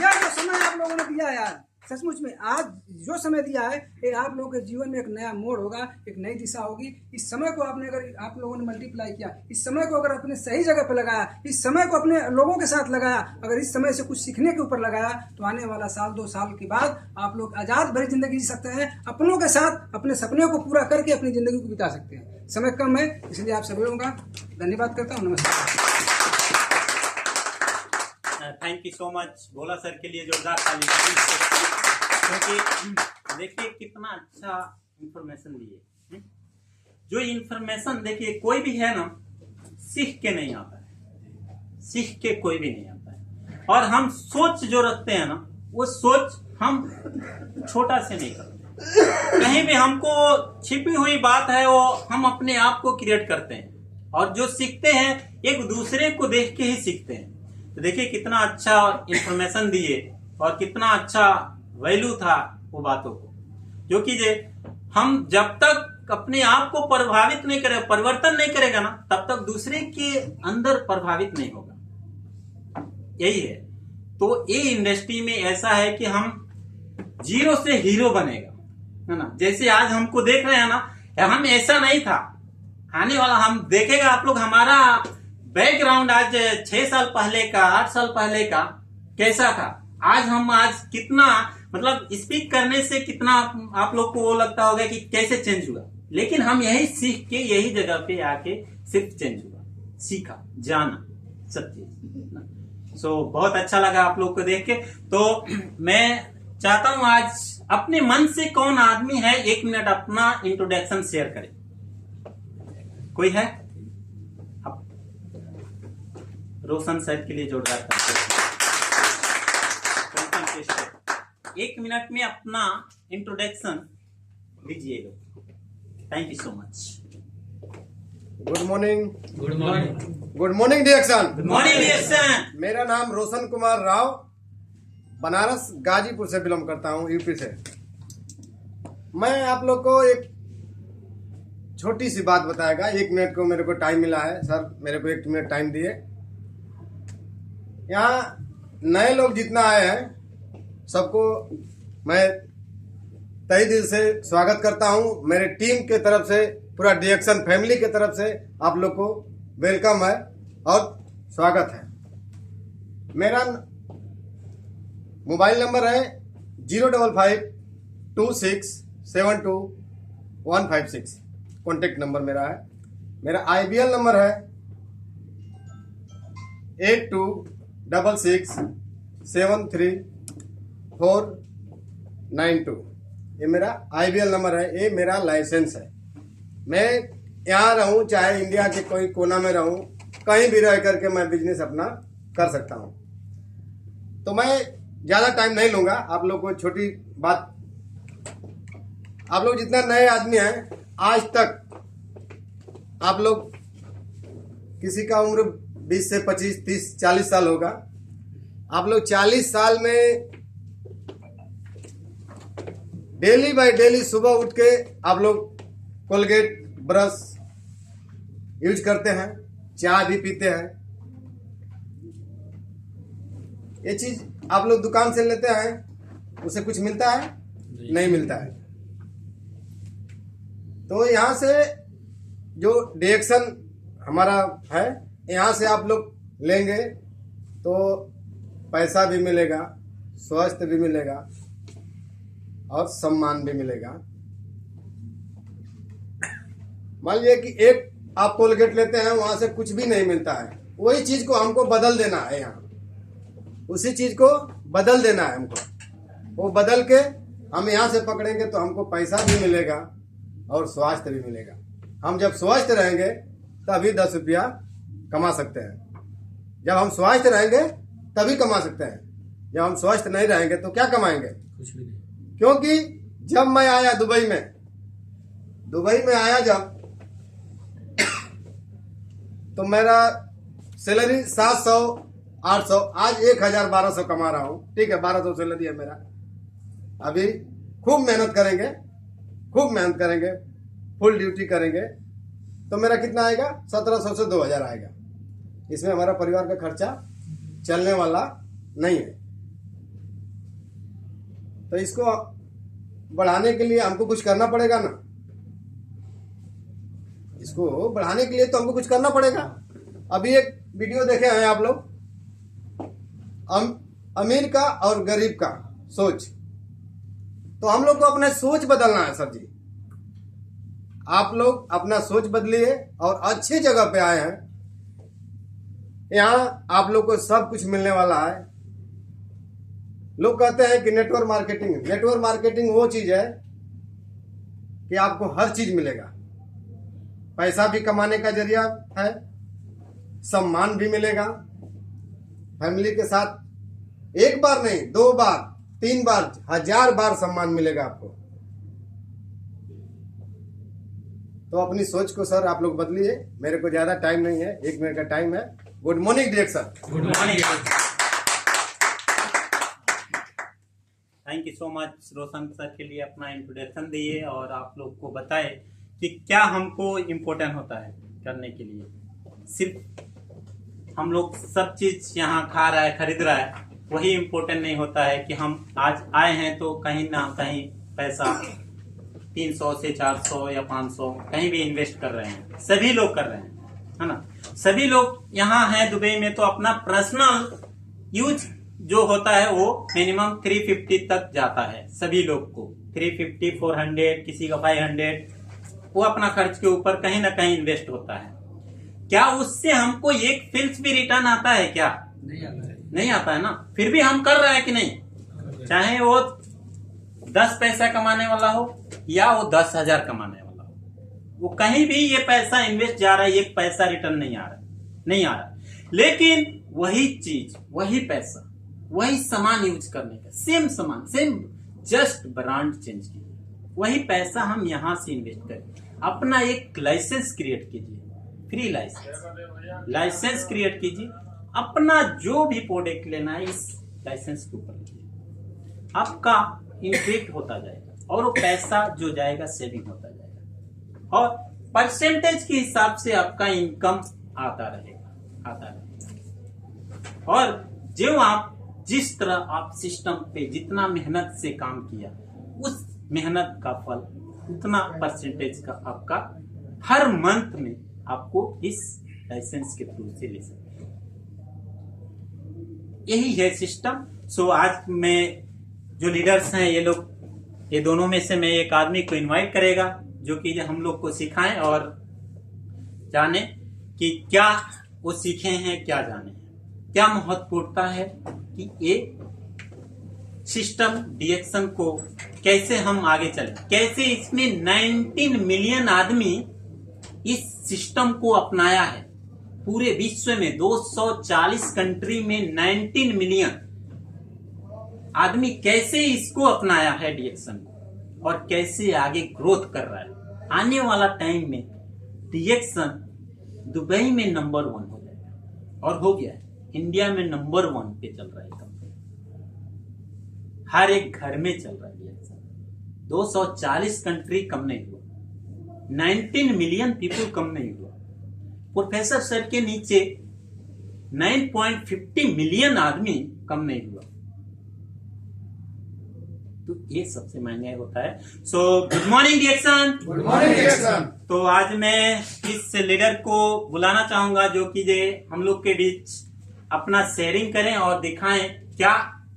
यह जो समय आप लोगों ने दिया है यार, सचमुच में आज जो समय दिया है ये आप लोगों के जीवन में एक नया मोड़ होगा, एक नई दिशा होगी। इस समय को आपने अगर आप लोगों ने मल्टीप्लाई किया, इस समय को अगर अपने सही जगह पर लगाया, इस समय को अपने लोगों के साथ लगाया, अगर इस समय से कुछ सीखने के ऊपर लगाया, तो आने वाला 1-2 साल के बाद आप लोग आज़ाद भरी जिंदगी जी सकते हैं, अपनों के साथ अपने सपने को पूरा करके अपनी जिंदगी को बिता सकते हैं। समय कम है, इसलिए आप सभी लोगों का धन्यवाद करता हूँ। नमस्कार। Thank you so much Bhola sir के लिए जोरदार ताली, क्योंकि देखिए कितना अच्छा इंफॉर्मेशन दिए। जो इंफॉर्मेशन देखिए कोई भी है ना, सीख के नहीं आता है, सीख के कोई भी नहीं आता है। और हम सोच जो रखते हैं ना, वो सोच हम छोटा से नहीं करते। कहीं भी हमको छिपी हुई बात है वो हम अपने आप को क्रिएट करते हैं, और जो सीखते हैं एक दूसरे को देख के ही सीखते हैं। तो देखिए कितना अच्छा इंफॉर्मेशन दिए और कितना अच्छा वैल्यू था वो बातों को, जो कि हम जब तक अपने आप को प्रभावित नहीं करेगा, परिवर्तन नहीं करेगा ना, तब तक दूसरे के अंदर प्रभावित नहीं होगा। यही है। तो ये इंडस्ट्री में ऐसा है कि हम जीरो से हीरो बनेगा, है ना। जैसे आज हमको देख रहे हैं ना, हम ऐसा नहीं था, आने वाला हम देखेगा आप लोग हमारा बैकग्राउंड आज 6 साल पहले का, 8 साल पहले का कैसा था, आज कितना मतलब स्पीक करने से कितना आप लोग को वो लगता होगा कि कैसे चेंज हुआ। लेकिन हम यही सीख के यही जगह पे आके सिर्फ चेंज हुआ, सीखा, जाना सब चीज। सो बहुत अच्छा लगा आप लोग को देख के। तो मैं चाहता हूं आज अपने मन से कौन आदमी है 1 मिनट अपना इंट्रोडक्शन शेयर करे। कोई है? रोशन सर के लिए जोरदार ताली। 1 मिनट में अपना इंट्रोडक्शन दीजिएगा। Thank you so much. Good morning. Good morning. Good morning डिएक्शन। गुड मॉर्निंग डिएक्शन। मेरा नाम रोशन कुमार राव, बनारस गाजीपुर से बिलोंग करता हूँ, यूपी से। मैं आप लोग को एक छोटी सी बात बताएगा। 1 मिनट को मेरे को टाइम मिला है सर, मेरे को 1 मिनट टाइम दिए। यहाँ नए लोग जितना आए हैं सबको मैं तहे दिल से स्वागत करता हूँ। मेरे टीम के तरफ से, पूरा डिएक्शन फैमिली के तरफ से आप लोग को वेलकम है और स्वागत है। मेरा मोबाइल नंबर है 0552672 कॉन्टेक्ट नंबर मेरा है। मेरा IBL नंबर है 8266734492। ये मेरा IBL नंबर है, ये मेरा लाइसेंस है। मैं यहाँ रहूँ चाहे इंडिया के कोई कोना में रहूँ, कहीं भी रह करके मैं बिजनेस अपना कर सकता हूँ। तो मैं ज़्यादा टाइम नहीं लूँगा। आप लोग को छोटी बात, आप लोग जितना नए आदमी हैं, आज तक आप लोग किसी का उम्र 20 से 25, 30, 40 साल होगा। आप लोग 40 साल में डेली बाय डेली सुबह उठ के आप लोग कोलगेट ब्रश यूज करते हैं, चाय भी पीते हैं, ये चीज आप लोग दुकान से लेते हैं, उसे कुछ मिलता है? नहीं मिलता है। तो यहाँ से जो डिएक्शन हमारा है, यहाँ से आप लोग लेंगे तो पैसा भी मिलेगा, स्वास्थ्य भी मिलेगा और सम्मान भी मिलेगा। मान लीजिए कि एक आप कोलगेट लेते हैं, वहां से कुछ भी नहीं मिलता है, वही चीज को हमको बदल देना है, यहाँ उसी चीज को बदल देना है हमको। वो बदल के हम यहाँ से पकड़ेंगे तो हमको पैसा भी मिलेगा और स्वास्थ्य भी मिलेगा। हम जब स्वस्थ रहेंगे तभी 10 रुपया कमा सकते हैं। जब हम स्वस्थ रहेंगे तभी कमा सकते हैं। जब हम स्वस्थ नहीं रहेंगे तो क्या कमाएंगे? कुछ भी नहीं। क्योंकि जब मैं आया दुबई में आया जब, तो मेरा सैलरी 700 800, आज 1000 1200 कमा रहा हूँ। ठीक है, 1200 सैलरी है मेरा। अभी खूब मेहनत करेंगे, फुल ड्यूटी करेंगे तो मेरा कितना आएगा? 1700 से 2000 आएगा। इसमें हमारा परिवार का खर्चा चलने वाला नहीं है। तो इसको बढ़ाने के लिए हमको कुछ करना पड़ेगा ना। इसको बढ़ाने के लिए तो हमको कुछ करना पड़ेगा। अभी एक वीडियो देखे हैं आप लोग, अमीर का और गरीब का सोच। तो हम लोग को अपना सोच बदलना है सर जी। आप लोग अपना सोच बदलिए और अच्छी जगह पे आए हैं। यहाँ आप लोग को सब कुछ मिलने वाला है। लोग कहते हैं कि नेटवर्क मार्केटिंग वो चीज है कि आपको हर चीज मिलेगा। पैसा भी कमाने का जरिया है, सम्मान भी मिलेगा। फैमिली के साथ एक बार नहीं, 2 बार, 3 बार, 1000 बार सम्मान मिलेगा आपको। तो अपनी सोच को सर आप लोग बदलिए। मेरे को ज्यादा टाइम नहीं है, 1 मिनट का टाइम है। Good morning director. Good morning. Thank you so much Roshan sir के लिए अपना इंट्रोडक्शन दिए और आप लोग को बताए कि क्या हमको इम्पोर्टेंट होता है करने के लिए। सिर्फ हम लोग सब चीज यहाँ खा रहा है, खरीद रहा है, वही इम्पोर्टेंट नहीं होता है कि हम आज आए हैं तो कहीं ना कहीं पैसा 300 से 400 या 500 कहीं भी इन्वेस्ट कर रहे हैं। सभी लोग कर रहे हैं, है ना। सभी लोग यहाँ हैं दुबई में तो अपना पर्सनल यूज जो होता है वो मिनिमम 350 तक जाता है। सभी लोग को 350, 400, किसी का 500, वो अपना खर्च के ऊपर कहीं ना कहीं इन्वेस्ट होता है। क्या उससे हमको एक फिल्स भी रिटर्न आता है? क्या नहीं आता है ना। फिर भी हम कर रहे हैं कि नहीं? चाहे वो 10 पैसा कमाने वाला हो या वो 10,000 कमाने वाला हो, वो कहीं भी ये पैसा इन्वेस्ट जा रहा है, एक पैसा रिटर्न नहीं आ रहा। लेकिन वही चीज, वही पैसा, वही सामान यूज करने का, सेम सामान, सेम जस्ट ब्रांड चेंज कीजिए, वही पैसा हम यहाँ से इन्वेस्ट करें। अपना एक लाइसेंस क्रिएट कीजिए, फ्री लाइसेंस क्रिएट कीजिए। अपना जो भी प्रोडक्ट लेना है इस लाइसेंस के ऊपर लीजिए, आपका इंक्रीज होता जाएगा और वो पैसा जो जाएगा सेविंग होता जाएगा और परसेंटेज के हिसाब से आपका इनकम आता रहेगा। और जो आप जिस तरह आप सिस्टम पे जितना मेहनत से काम किया, उस मेहनत का फल उतना परसेंटेज का आपका हर मंथ में आपको इस लाइसेंस के थ्रू से ले सकते हैं। यही है सिस्टम। सो आज मैं जो लीडर्स हैं, ये दोनों में से मैं एक आदमी को इनवाइट करेगा जो कि हम लोग को सिखाएं और जाने कि क्या वो सीखे हैं, क्या जाने हैं, क्या महत्वपूर्णता है कि ये सिस्टम डिएक्शन को कैसे हम आगे चलें, कैसे इसमें 19 मिलियन आदमी इस सिस्टम को अपनाया है। पूरे विश्व में 240 कंट्री में 19 मिलियन आदमी कैसे इसको अपनाया है डिएक्शन को और कैसे आगे ग्रोथ कर रहा है। आने वाला टाइम में डिएक्शन दुबई में नंबर 1 हो जाएगा और हो गया है। इंडिया में नंबर 1 पे चल रहा है कंपनी, हर एक घर में चल रहा है डिएक्शन। 240 कंट्री कम नहीं हुआ, 19 मिलियन पीपल कम नहीं हुआ। प्रोफेसर सर के नीचे 9.50 मिलियन आदमी कम नहीं हुआ। तो ये सबसे महंगा होता है। सो गुड मॉर्निंग डिएक्शन। गुड मॉर्निंग डिएक्शन। तो आज मैं इस लीडर को बुलाना चाहूंगा जो कि हम लोग के बीच अपना शेयरिंग करें और दिखाएं क्या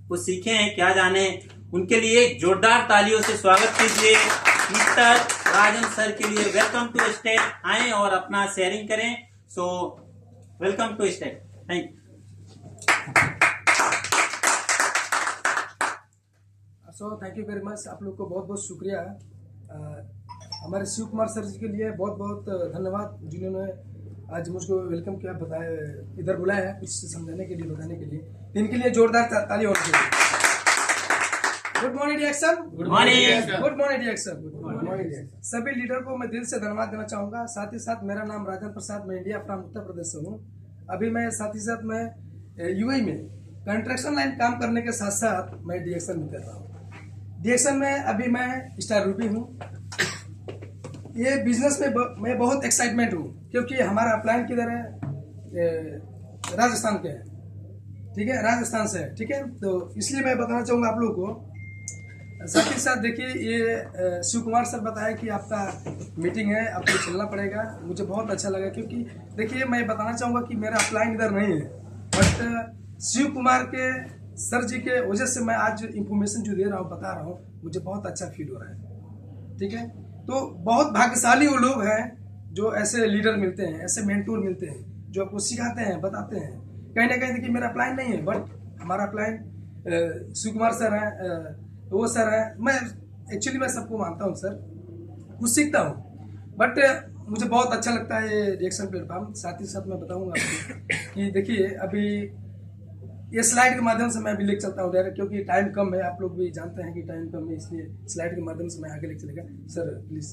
वो सीखे हैं, क्या जाने। उनके लिए जोरदार तालियों से स्वागत कीजिए मिस्टर राजन सर के लिए। Welcome to state. आए और अपना शेयरिंग करें। So welcome to state. Thank you. Thank you very much. आप लोग को बहुत बहुत शुक्रिया। हमारे शिव कुमार सर जी के लिए बहुत बहुत धन्यवाद जिन्होंने आज मुझको वेलकम किया, बताया, इधर बुलाया है कुछ समझाने के लिए, बताने के लिए। इनके लिए जोरदार ताली होनी चाहिए। गुड मॉर्निंग डिएक्शन। Good morning. गुड मॉर्निंग डिएक्शन। गुड मॉर्निंग डिएक्शन। सभी लीडर को मैं दिल से धन्यवाद देना चाहूँगा। साथ ही साथ मेरा नाम राजन प्रसाद, मैं इंडिया फ्रॉम उत्तर प्रदेश से हूँ। अभी मैं साथ ही साथ मैं यूएई में कंस्ट्रक्शन लाइन काम करने के साथ साथ मैं डिएक्शन भी कर रहा हूँ। डिएक्शन में अभी मैं स्टार रूबी हूँ। ये बिजनेस में मैं बहुत एक्साइटमेंट हूँ क्योंकि हमारा अपलाइन किधर है, राजस्थान के है, ठीक है, राजस्थान से है, ठीक है। तो इसलिए मैं बताना चाहूँगा आप लोगों को। साथ ही साथ देखिए ये शिव कुमार सर बताया कि आपका मीटिंग है, आपको चलना पड़ेगा। मुझे बहुत अच्छा लगा क्योंकि देखिए मैं बताना चाहूँगा कि मेरा अपलाइन इधर नहीं है, बट शिव कुमार के सर जी के वजह से मैं आज इंफॉर्मेशन जो दे रहा हूँ, बता रहा हूँ, मुझे बहुत अच्छा फील हो रहा है, ठीक है। तो बहुत भाग्यशाली वो लोग हैं जो ऐसे लीडर मिलते हैं, ऐसे मेंटोर मिलते हैं जो आपको सिखाते हैं, बताते हैं। कहीं ना कहीं देखिए मेरा अपलाइन नहीं है, बट हमारा अपलाइन शिव कुमार सर है, वो सर है। मैं एक्चुअली मैं सबको मानता हूँ सर, कुछ सीखता हूँ, बट मुझे बहुत अच्छा लगता है ये डिएक्शन प्लेटफॉर्म। साथ ही साथ मैं बताऊँगा आपको कि देखिए अभी ये स्लाइड के माध्यम से मैं अभी लेके चलता हूँ डायरेक्ट, क्योंकि टाइम कम है। आप लोग भी जानते हैं कि टाइम कम है, इसलिए स्लाइड के माध्यम से मैं आगे लेके चलेगा। Sir please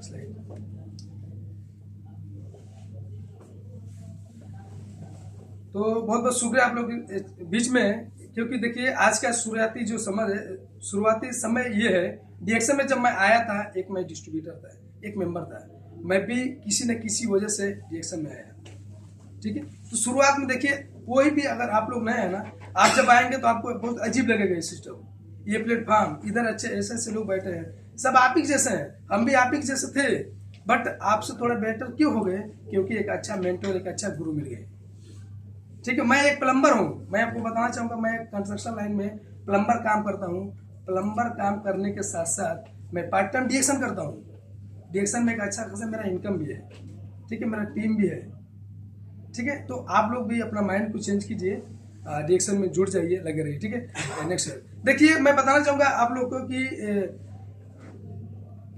slide. तो बहुत बहुत शुक्रिया आप लोग के बीच में, क्योंकि देखिए आज का शुरुआती समय ये है। डिएक्शन में जब मैं आया था, एक मैं डिस्ट्रीब्यूटर था, एक मेंबर था, मैं भी किसी न किसी वजह से डिएक्शन में आया, ठीक है। तो शुरुआत में देखिए कोई भी अगर आप लोग नए हैं ना, आप जब आएंगे तो आपको बहुत अजीब लगेगा ये सिस्टम, ये प्लेटफॉर्म, इधर अच्छे ऐसे ऐसे लोग बैठे हैं, सब आप ही जैसे हैं, हम भी आप ही जैसे थे, बट आपसे थोड़ा बेटर क्यों हो गए? क्योंकि एक अच्छा मेंटर, एक अच्छा गुरु मिल गए, ठीक है। मैं एक प्लम्बर हूँ, मैं आपको बताना चाहूँगा, मैं कंस्ट्रक्शन लाइन में प्लम्बर काम करता हूँ। प्लम्बर काम करने के साथ साथ मैं पार्ट टाइम डिएक्शन करता हूँ। डिएक्शन में एक अच्छा खासा मेरा इनकम भी है, ठीक है, मेरा टीम भी है, ठीक है। तो आप लोग भी अपना माइंड को चेंज कीजिए, डिएक्शन में जुड़ जाइए, लगे रहिए, ठीक है। नेक्स्ट देखिए मैं बताना चाहूँगा आप लोग को कि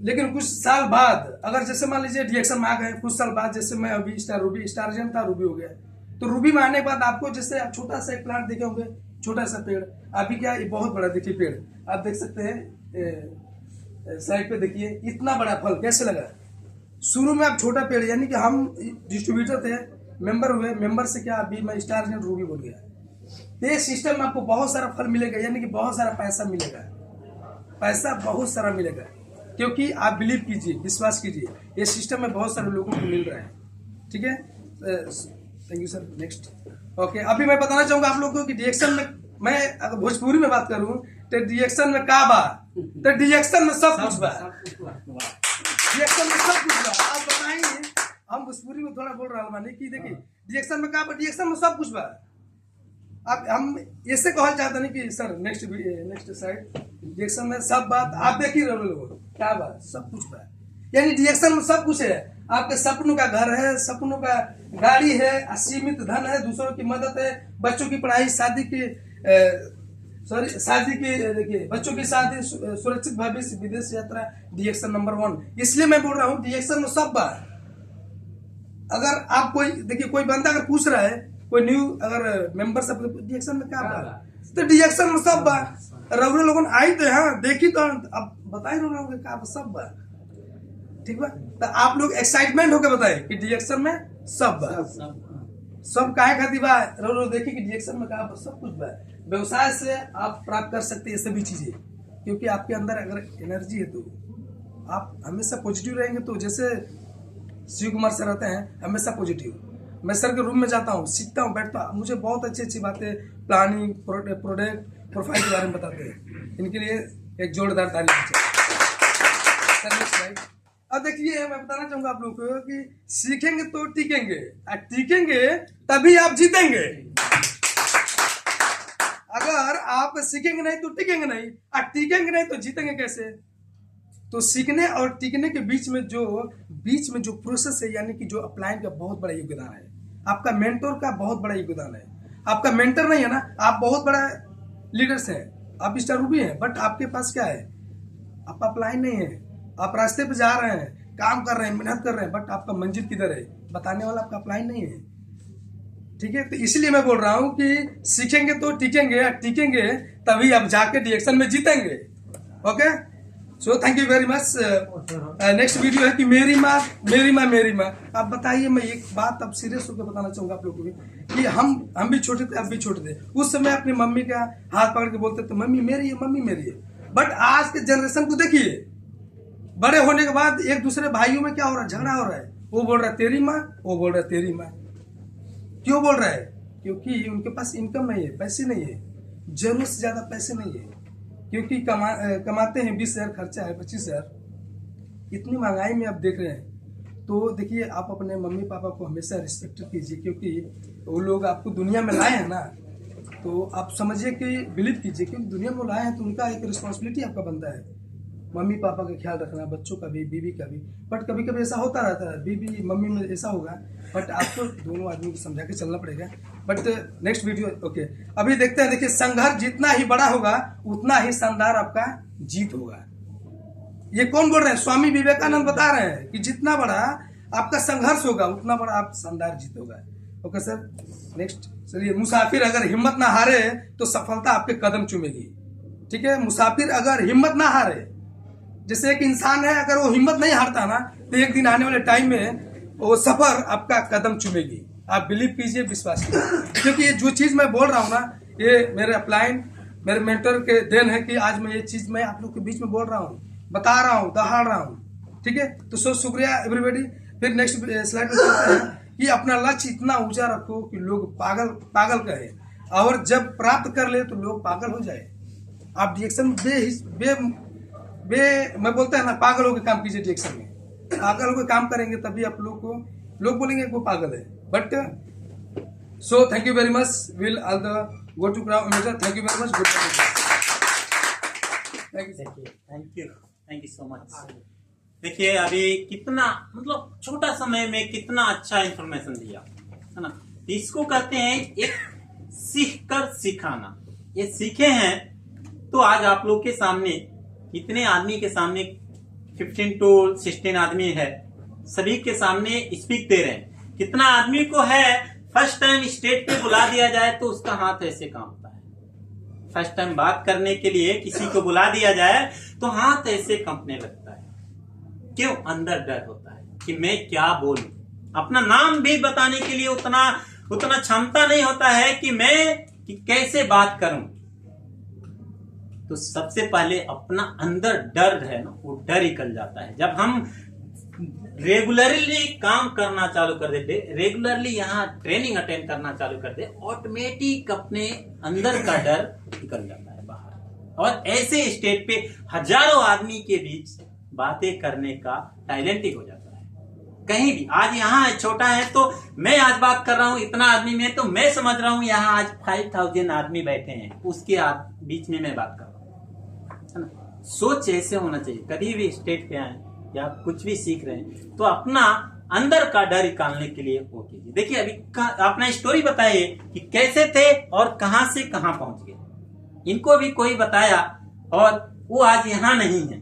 लेकिन कुछ साल बाद, अगर जैसे मान लीजिए डिएक्शन में आ गए, कुछ साल बाद, जैसे मैं अभी स्टार अर्जेंट था, रूबी हो गया, तो रूबी में आने के बाद आपको जैसे आप छोटा सा एक प्लांट देखे होंगे, छोटा सा पेड़, अभी क्या ये बहुत बड़ा देखिए पेड़ आप देख सकते हैं, साइड पे देखिए इतना बड़ा फल कैसे लगा। शुरू में आप छोटा पेड़, यानी कि हम डिस्ट्रीब्यूटर थे, मेंबर हुए, मेंबर से क्या अभी मैं स्टार अर्जेंट रूबी बन गया। ये सिस्टम में आपको बहुत सारा फल मिलेगा, यानी कि बहुत सारा पैसा मिलेगा, पैसा बहुत सारा मिलेगा, क्योंकि आप बिलीव कीजिए, विश्वास कीजिए, ये सिस्टम में बहुत सारे लोगों को मिल रहा है, ठीक है। Thank you sir. Next okay, अभी मैं बताना चाहूंगा आप लोगों को कि डिएक्शन में, मैं अगर भोजपुरी में बात करूं तो डिएक्शन में का बा, तो डिएक्शन में सब कुछ बा, डिएक्शन में सब कुछ बा। आप बताएंगे, हम भोजपुरी में थोड़ा बोल रहा हूँ कि देखिए डिएक्शन में का बा, डिएक्शन में सब कुछ बा। अब हम ऐसे कहना चाहते नहीं कि सर नेक्स्ट साइड, डिएक्शन में सब बात आप देख ही रहे लोग, क्या बात, सब कुछ बा, यानी डिएक्शन में सब कुछ है। आपके सपनों का घर है, सपनों का गाड़ी है, असीमित धन है, दूसरों की मदद है, बच्चों की पढ़ाई, शादी की देखिए बच्चों की शादी, सुरक्षित भविष्य, विदेश यात्रा, डिएक्शन नंबर 1। इसलिए मैं बोल रहा हूँ डिएक्शन में सब बात। अगर आप कोई देखिए, कोई बंदा अगर पूछ रहा है, कोई न्यू अगर मेंबर सब डिएक्शन में क्या बात, तो डिएक्शन में सब बात। रउरे लोगों आई तो यहाँ देखी तो अब बताई रउरे का सब बात, ठीक है। तो आप लोग एक्साइटमेंट होकर बताए कि डिएक्शन में सब सब काहे खातिर बा, रो देखिए कि डिएक्शन में कहा सब कुछ बा। व्यवसाय से आप प्राप्त कर सकते हैं ये सभी चीजें, क्योंकि आपके अंदर अगर एनर्जी है तो आप हमेशा पॉजिटिव रहेंगे। तो जैसे शिव कुमार सर रहते हैं हमेशा पॉजिटिव, मैं सर के रूम में जाता हूँ, सीखता हूँ, बैठता हूँ, मुझे बहुत अच्छी अच्छी बातें प्लानिंग, प्रोडक्ट, प्रोफाइल के बारे में बताते हैं। इनके लिए एक जोरदार ताली चाहिए। अब देखिए, मैं बताना चाहूंगा आप लोगों को कि सीखेंगे तो टीकेंगे, और टीकेंगे तभी आप जीतेंगे। अगर आप सीखेंगे नहीं तो टीकेंगे नहीं, और टीकेंगे नहीं तो जीतेंगे कैसे? तो सीखने और टीकने के बीच में जो प्रोसेस है, यानी कि जो अपलाइन का बहुत बड़ा योगदान है, आपका मेंटोर का बहुत बड़ा योगदान है। आपका मेंटर नहीं है ना, आप बहुत बड़ा लीडर्स हैं, आप स्टार रूबी हैं, बट आपके पास क्या है? आप अपलाइन नहीं है, आप रास्ते पे जा रहे हैं, काम कर रहे हैं, मेहनत कर रहे हैं, बट आपका मंजिल किधर है बताने वाला आपका अपलाइन नहीं है। ठीक है, तो इसलिए मैं बोल रहा हूं कि सीखेंगे तो टीकेंगे, टीकेंगे तभी आप जाके डिएक्शन में जीतेंगे। Okay, so thank you very much. Next video है कि मेरी माँ मेरी माँ मेरी माँ। आप बताइए, मैं एक बात अब सीरियस होकर बताना चाहूंगा आप लोगों को भी कि हम भी छोटे थे, अब भी छोटे थे। उस समय अपनी मम्मी का हाथ पकड़ के बोलते थे मम्मी मेरी है, मम्मी मेरी है। बट आज के जनरेशन को देखिए, बड़े होने के बाद एक दूसरे भाइयों में क्या हो रहा है? झगड़ा हो रहा है। वो बोल रहा है तेरी माँ, वो बोल रहा है तेरी माँ। क्यों बोल रहा है? क्योंकि उनके पास इनकम नहीं है, पैसे नहीं है, जरूरत से ज्यादा पैसे नहीं है, क्योंकि कमाते हैं 20,000, खर्चा है 25,000। इतनी महंगाई में आप देख रहे हैं। तो देखिए, आप अपने मम्मी पापा को हमेशा रिस्पेक्ट कीजिए, क्योंकि वो लोग आपको दुनिया में लाए हैं ना। तो आप समझिए कि बिलीव कीजिए, क्योंकि दुनिया में लाए हैं तो उनका एक रिस्पॉन्सिबिलिटी आपका बनता है, मम्मी पापा का ख्याल रखना, बच्चों का भी, बीवी का भी। बट कभी कभी ऐसा होता रहता है, बीवी मम्मी में ऐसा होगा, बट आपको दोनों आदमी को समझा के चलना पड़ेगा। बट नेक्स्ट वीडियो ओके, अभी देखते हैं। देखिए, संघर्ष जितना ही बड़ा होगा उतना ही शानदार आपका जीत होगा। ये कौन बोल रहे हैं? स्वामी विवेकानंद बता रहे हैं कि जितना बड़ा आपका संघर्ष होगा उतना बड़ा आप शानदार जीत होगा। ओके सर, नेक्स्ट चलिए। मुसाफिर अगर हिम्मत ना हारे तो सफलता आपके कदम चूमेगी। ठीक है, मुसाफिर अगर हिम्मत ना हारे, जैसे एक इंसान है, अगर वो हिम्मत नहीं हारता ना तो एक दिन आने वाले टाइम में वो सफर आपका कदम चूमेगी। आप बिलीव कीजिए, विश्वास कीजिए, क्योंकि ये जो चीज मैं बोल रहा हूँ ना, ये मेरे अपलाइन, मेरे मेंटर के देन है कि आज मैं ये चीज मैं आप लोग के बीच में बोल रहा हूँ, बता रहा हूँ, दहाड़ रहा हूँ। ठीक है, तो सो शुक्रिया एवरीबॉडी। फिर नेक्स्ट स्लाइड में चलते हैं कि अपना लक्ष्य इतना ऊंचा रखो कि लोग पागल कहे, और जब प्राप्त कर ले तो लोग पागल हो जाए। आप डिएक्शन मैं बोलता है ना, पागल होकर काम कीजिए। डिएक्शन में पागल होकर काम करेंगे तभी आप लोग बोलेंगे वो पागल है। But so thank you very much, will all the go to crowd. Thank you very much, good thank you so much. देखिए, अभी कितना मतलब छोटा समय में कितना अच्छा इंफॉर्मेशन दिया है ना। इसको कहते हैं एक सीख कर सिखाना। ये सीखे हैं तो आज आप लोग के सामने, इतने आदमी के सामने 15 to 16 आदमी है, सभी के सामने स्पीक दे रहे हैं। कितना आदमी को है फर्स्ट टाइम स्टेज पे बुला दिया जाए तो उसका हाथ ऐसे कांपता है। फर्स्ट टाइम बात करने के लिए किसी को बुला दिया जाए तो हाथ ऐसे कांपने लगता है। क्यों? अंदर डर होता है कि मैं क्या बोलूं। अपना नाम भी बताने के लिए उतना क्षमता नहीं होता है कि कैसे बात करूं। तो सबसे पहले अपना अंदर डर है ना, वो डर निकल जाता है। जब हम रेगुलरली काम करना चालू कर देते, रेगुलरली यहाँ ट्रेनिंग अटेंड करना चालू कर दे, ऑटोमेटिक अपने अंदर का डर निकल जाता है बाहर। और ऐसे स्टेज पे हजारों आदमी के बीच बातें करने का टैलेंट ही हो जाता है। कहीं भी आज यहाँ है, छोटा है, तो मैं आज बात कर रहा हूँ इतना आदमी में, तो मैं समझ रहा हूँ यहाँ आज 5000 आदमी बैठे हैं, उसके बीच में मैं बात कर रहा हूँ, है ना। सोच ऐसे होना चाहिए। कभी भी स्टेज पे आए या कुछ भी सीख रहे हैं तो अपना अंदर का डर निकालने के लिए वो कीजिए। देखिए, अभी अपना स्टोरी बताइए कि कैसे थे और कहां से कहां पहुंच गए। इनको भी कोई बताया और वो आज यहाँ नहीं है,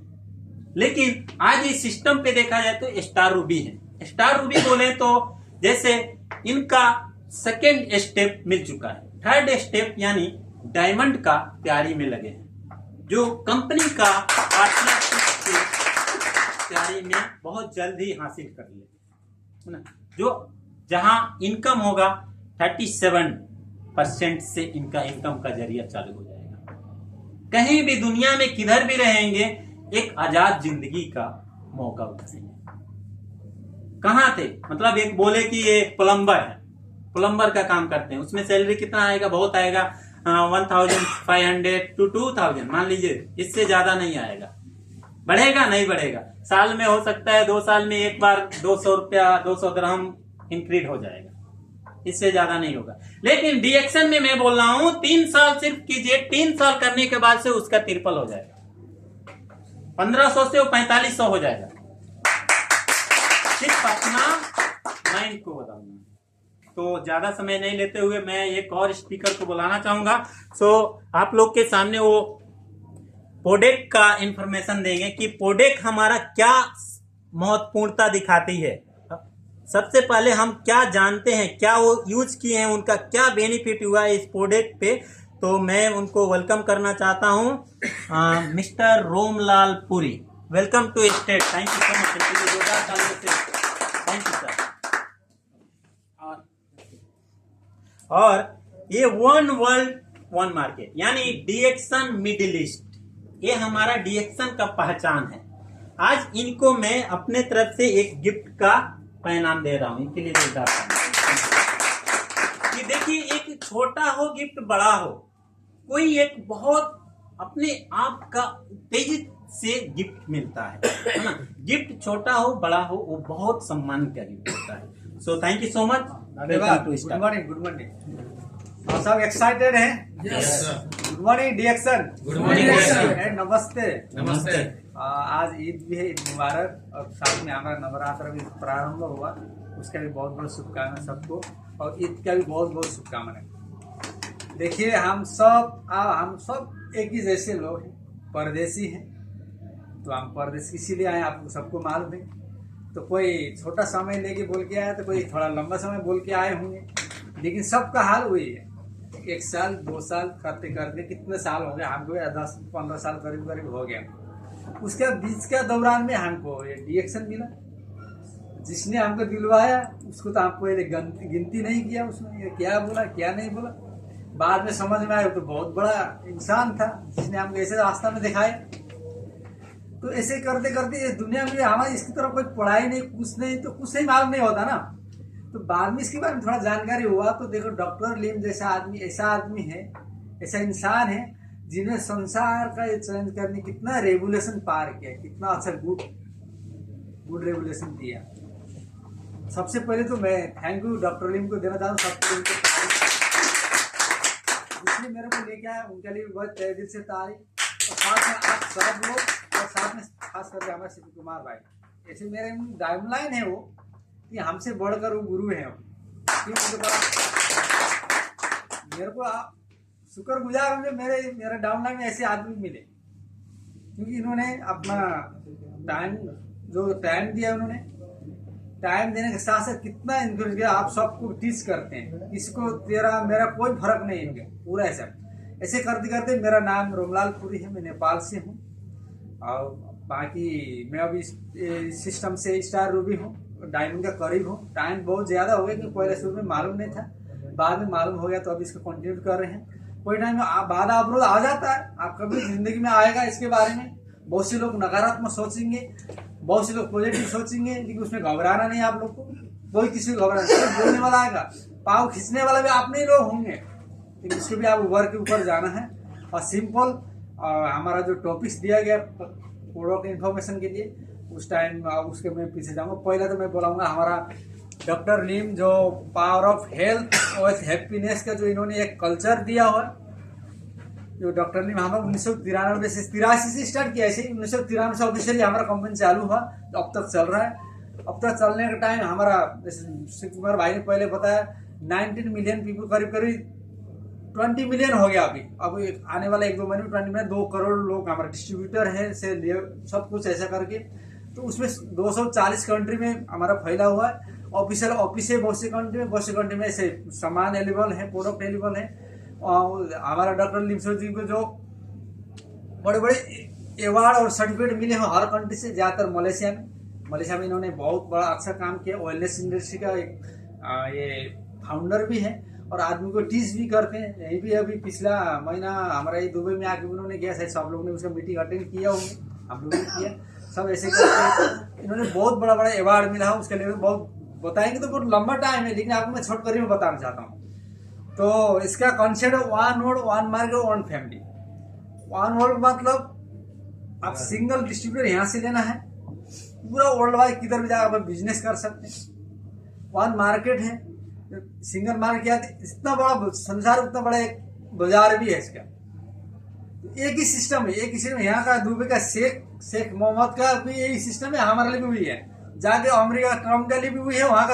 लेकिन आज इस सिस्टम पे देखा जाए तो स्टार रूबी है। स्टार रूबी बोले तो जैसे इनका सेकेंड स्टेप मिल चुका है, थर्ड स्टेप यानी डायमंड का तैयारी में लगे हैं, जो कंपनी का पार्टनरशिप की तैयारी में बहुत जल्द ही हासिल कर ले, है ना। जो जहां इनकम होगा 37% से इनका इनकम का जरिया चालू हो जाएगा। कहीं भी दुनिया में किधर भी रहेंगे एक आजाद जिंदगी का मौका उठाएंगे। कहां थे? मतलब एक बोले कि ये प्लम्बर है, प्लम्बर का काम करते हैं, उसमें सैलरी कितना आएगा? बहुत आएगा, 1500 to 2000 मान लीजिए, इससे ज्यादा नहीं आएगा। बढ़ेगा? नहीं बढ़ेगा। साल में हो सकता है 2 साल में एक बार 200 रुपया 200 दिरहम इंक्रीज हो जाएगा, इससे ज्यादा नहीं होगा। लेकिन डीएक्शन में मैं बोल रहा हूं 3 साल सिर्फ कीजिए, 3 साल करने के बाद से उसका ट्रिपल हो जाएगा, 1500 से वो 4500 हो जाएगा। सिर्फ अपना माइंड को बदलना। तो ज्यादा समय नहीं लेते हुए मैं एक और स्पीकर को बुलाना चाहूंगा। आप लोग के सामने वो पोडेक का इंफॉर्मेशन देंगे कि पोडेक हमारा क्या महत्वपूर्णता दिखाती है। सबसे पहले हम क्या जानते हैं, क्या वो यूज किए हैं, उनका क्या बेनिफिट हुआ है इस पोडेक पे। तो मैं उनको वेलकम करना चाहता हूं, mister Romlal Puri. Welcome to state. Thank you so much. जोरदार तालियों से थैंक यू सर। और ये वन वर्ल्ड वन मार्केट यानी डीएक्शन मिडिल ईस्ट, ये हमारा डीएक्शन का पहचान है। आज इनको मैं अपने तरफ से एक गिफ्ट का पैगाम दे रहा हूं, इनके लिए जोरदार कि देखिए, एक छोटा हो गिफ्ट बड़ा हो, कोई एक बहुत अपने आप का उत्तेजित से गिफ्ट मिलता है ना। गिफ्ट छोटा हो बड़ा हो, वो बहुत सम्मान का गिफ्ट होता है। So thank you so much. Good morning. Good morning. आप सब एक्साइटेड हैं? यस। गुड मॉर्निंग डीएक्शन। गुड मॉर्निंग एंड नमस्ते। नमस्ते। आज ईद भी है, ईद मुबारक, और साथ में हमारा नवरात्र भी प्रारंभ हुआ, उसका भी बहुत बहुत शुभकामनाएं सबको, और ईद का भी बहुत बहुत शुभकामनाएं। देखिए, हम सब एक ही जैसे लोग हैं, परदेसी हैं। तो हम परदेश इसीलिए आए, आपको सबको मालूम है। तो कोई छोटा समय लेके बोल के आया, तो कोई थोड़ा लंबा समय बोल के आए होंगे, लेकिन सबका हाल वही है। 1 साल 2 साल करते करते कितने साल हो गए हमको, 10-15 साल करीब करीब हो गया। उसके बीच के दौरान में हमको ये डीएक्शन मिला। जिसने हमको दिलवाया उसको तो हमको ये गिनती नहीं किया, उसने ये क्या बोला क्या नहीं बोला। बाद में समझ में आया तो बहुत बड़ा इंसान था जिसने हमको ऐसे रास्ता में दिखाया। तो ऐसे करते करते इस दुनिया में हमारी इसकी तरफ कोई पढ़ाई नहीं, कुछ नहीं मालूम नहीं होता ना। तो बाद में इसके बारे में थोड़ा जानकारी हुआ तो देखो, डॉक्टर लिम जैसा आदमी, ऐसा आदमी है, ऐसा इंसान है जिन्हें संसार का ये चेंज करने कितना रेगुलेशन पार किया, कितना अच्छा गुड रेगुलेशन दिया। सबसे पहले तो मैं थैंक यू डॉक्टर लिम को देना चाहता हूँ, सबको जिसने मेरे को लेके आया उनके लिए बहुत तहे दिल से तारीफ। और साथ में आप सब लोग, और साथ में खास करके हमारे शिव कुमार भाई, ऐसे मेरे डायमंड लाइन है वो कि हमसे बढ़कर वो गुरु है। मेरे को शुक्रगुजार हूँ मेरे डाउनलाइन में ऐसे आदमी मिले, क्योंकि इन्होंने अपना टाइम दिया, उन्होंने टाइम देने के साथ साथ कितना इनकरेज किया। आप सबको टीच करते हैं, इसको तेरा मेरा कोई फर्क नहीं है, पूरा ऐसे करते करते। मेरा नाम रोमलाल पुरी है, मैं नेपाल से हूँ, और बाकी मैं अभी सिस्टम से स्टार रूबी हूँ, डायमंड का करीब हूँ। टाइम बहुत ज़्यादा हो गया, क्योंकि पहले शुरू में मालूम नहीं था, बाद में मालूम हो गया, तो अभी इसको कंटिन्यू कर रहे हैं। कोई टाइम में बाधा अवरोध आ जाता है, आपका भी जिंदगी में आएगा। इसके बारे में बहुत से लोग नकारात्मक सोचेंगे, बहुत से लोग पॉजिटिव सोचेंगे, लेकिन उसमें घबराना नहीं आप लोग को। कोई किसी को घबराना नहीं, बोलने वाला आएगा, पाव खींचने वाला भी आपने ही लोग होंगे, लेकिन उसको भी आप वर्क के ऊपर जाना है। और सिंपल हमारा जो टॉपिक्स दिया गया प्रोडक्ट इन्फॉर्मेशन के लिए, उस टाइम उसके मैं पीछे जाऊंगा। पहले तो मैं बोलाऊंगा हमारा डॉक्टर लीम, जो पावर ऑफ हेल्थ और हैप्पीनेस का जो इन्होंने एक कल्चर दिया हुआ, जो डॉक्टर लीम हमारा 1993 से 83 से स्टार्ट किया, ऐसे 1993 से ऑफिशियली हमारा कंपनी चालू हुआ, तो अब तक चल रहा है। अब तक चलने का टाइम हमारा, जैसे शिव कुमार भाई ने पहले बताया, 19 मिलियन पीपल, करीब करीब 20 मिलियन हो गया अभी। अब आने वाला 1-2 महीने में 20 मिलियन, 2 करोड़ लोग हमारे डिस्ट्रीब्यूटर है से सब कुछ ऐसा करके। तो उसमें 240 कंट्री में हमारा फैला हुआ है। ऑफिशियल ऑफिस है बहुत से कंट्री में ऐसे सामान अवेलेबल है, प्रोडक्ट अवेलेबल है। और हमारा डॉक्टर लिमसो जी को जो बड़े बड़े अवार्ड और सर्टिफिकेट मिले हैं हर कंट्री से, ज़्यादातर मलेशिया में इन्होंने बहुत बड़ा अच्छा काम किया। वेलनेस इंडस्ट्री का एक ये फाउंडर भी है, और आदमी को टीच भी करते हैं। यही भी अभी पिछला महीना हमारा ये दुबई में आके उन्होंने किया, शायद सब लोग ने उसका मीटिंग अटेंड किया होंगे, हम लोगों ने किया। सब ऐसे करके इन्होंने बहुत बड़ा अवार्ड मिला है, उसके लिए बहुत बताएंगे तो बहुत लंबा टाइम है, लेकिन आपको मैं छोटकरी में बताना चाहता हूँ। तो इसका कॉन्सेप्ट है one word one market one family. One word मतलब आप सिंगल डिस्ट्रीब्यूटर यहाँ से लेना है, पूरा वर्ल्ड वाइड किधर भी जाकर आप बिजनेस कर सकते हैं। वन मार्केट है, सिंगल मार्केट, इतना बड़ा संसार, उतना बड़ा एक बाजार भी है इसका। एक ही सिस्टम है, एक ही सिस्टम। यहाँ का दुबई का शेख मोहम्मद का भी यही सिस्टम है, हमारे लिए भी वही है, जाके अमेरिका ट्रम्प के लिए भी वही है, वहाँ का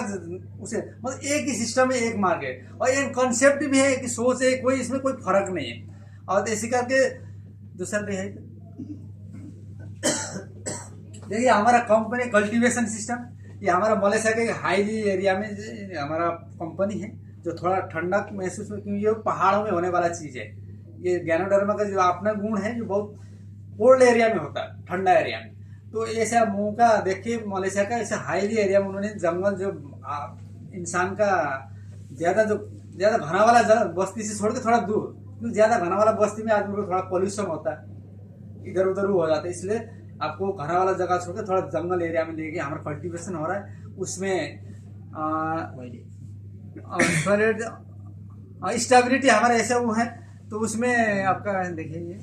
उसे मतलब एक ही सिस्टम है, एक मार्केट, और एक कॉन्सेप्ट भी है कि सोच है, कोई इसमें कोई फर्क नहीं है। और इसी करके दूसरा भी है, देखिए हमारा कंपनी कल्टीवेशन सिस्टम, ये हमारा मलेशिया के हाईली एरिया में हमारा कंपनी है, जो थोड़ा ठंडक महसूस में, क्योंकि ये पहाड़ों में होने वाला चीज है। ये गैनोडर्मा का जो अपना गुण है, जो बहुत कोल्ड एरिया में होता है, ठंडा एरिया में। तो ऐसा मुंह का देखिए मलेशिया का ऐसा हाईली एरिया में उन्होंने जंगल, जो इंसान का ज्यादा घना वाला बस्ती से छोड़ के थोड़ा दूर, क्योंकि ज्यादा घना वाला बस्ती में आदमी को थोड़ा पोल्यूशन होता है, इधर उधर हो जाता है, इसलिए आपको घना वाला जगह छोड़ के थोड़ा जंगल एरिया में लेके हमारा कल्टीवेशन हो रहा है। उसमें स्टेबिलिटी हमारा ऐसा वो है, तो उसमें आपका देखिए ये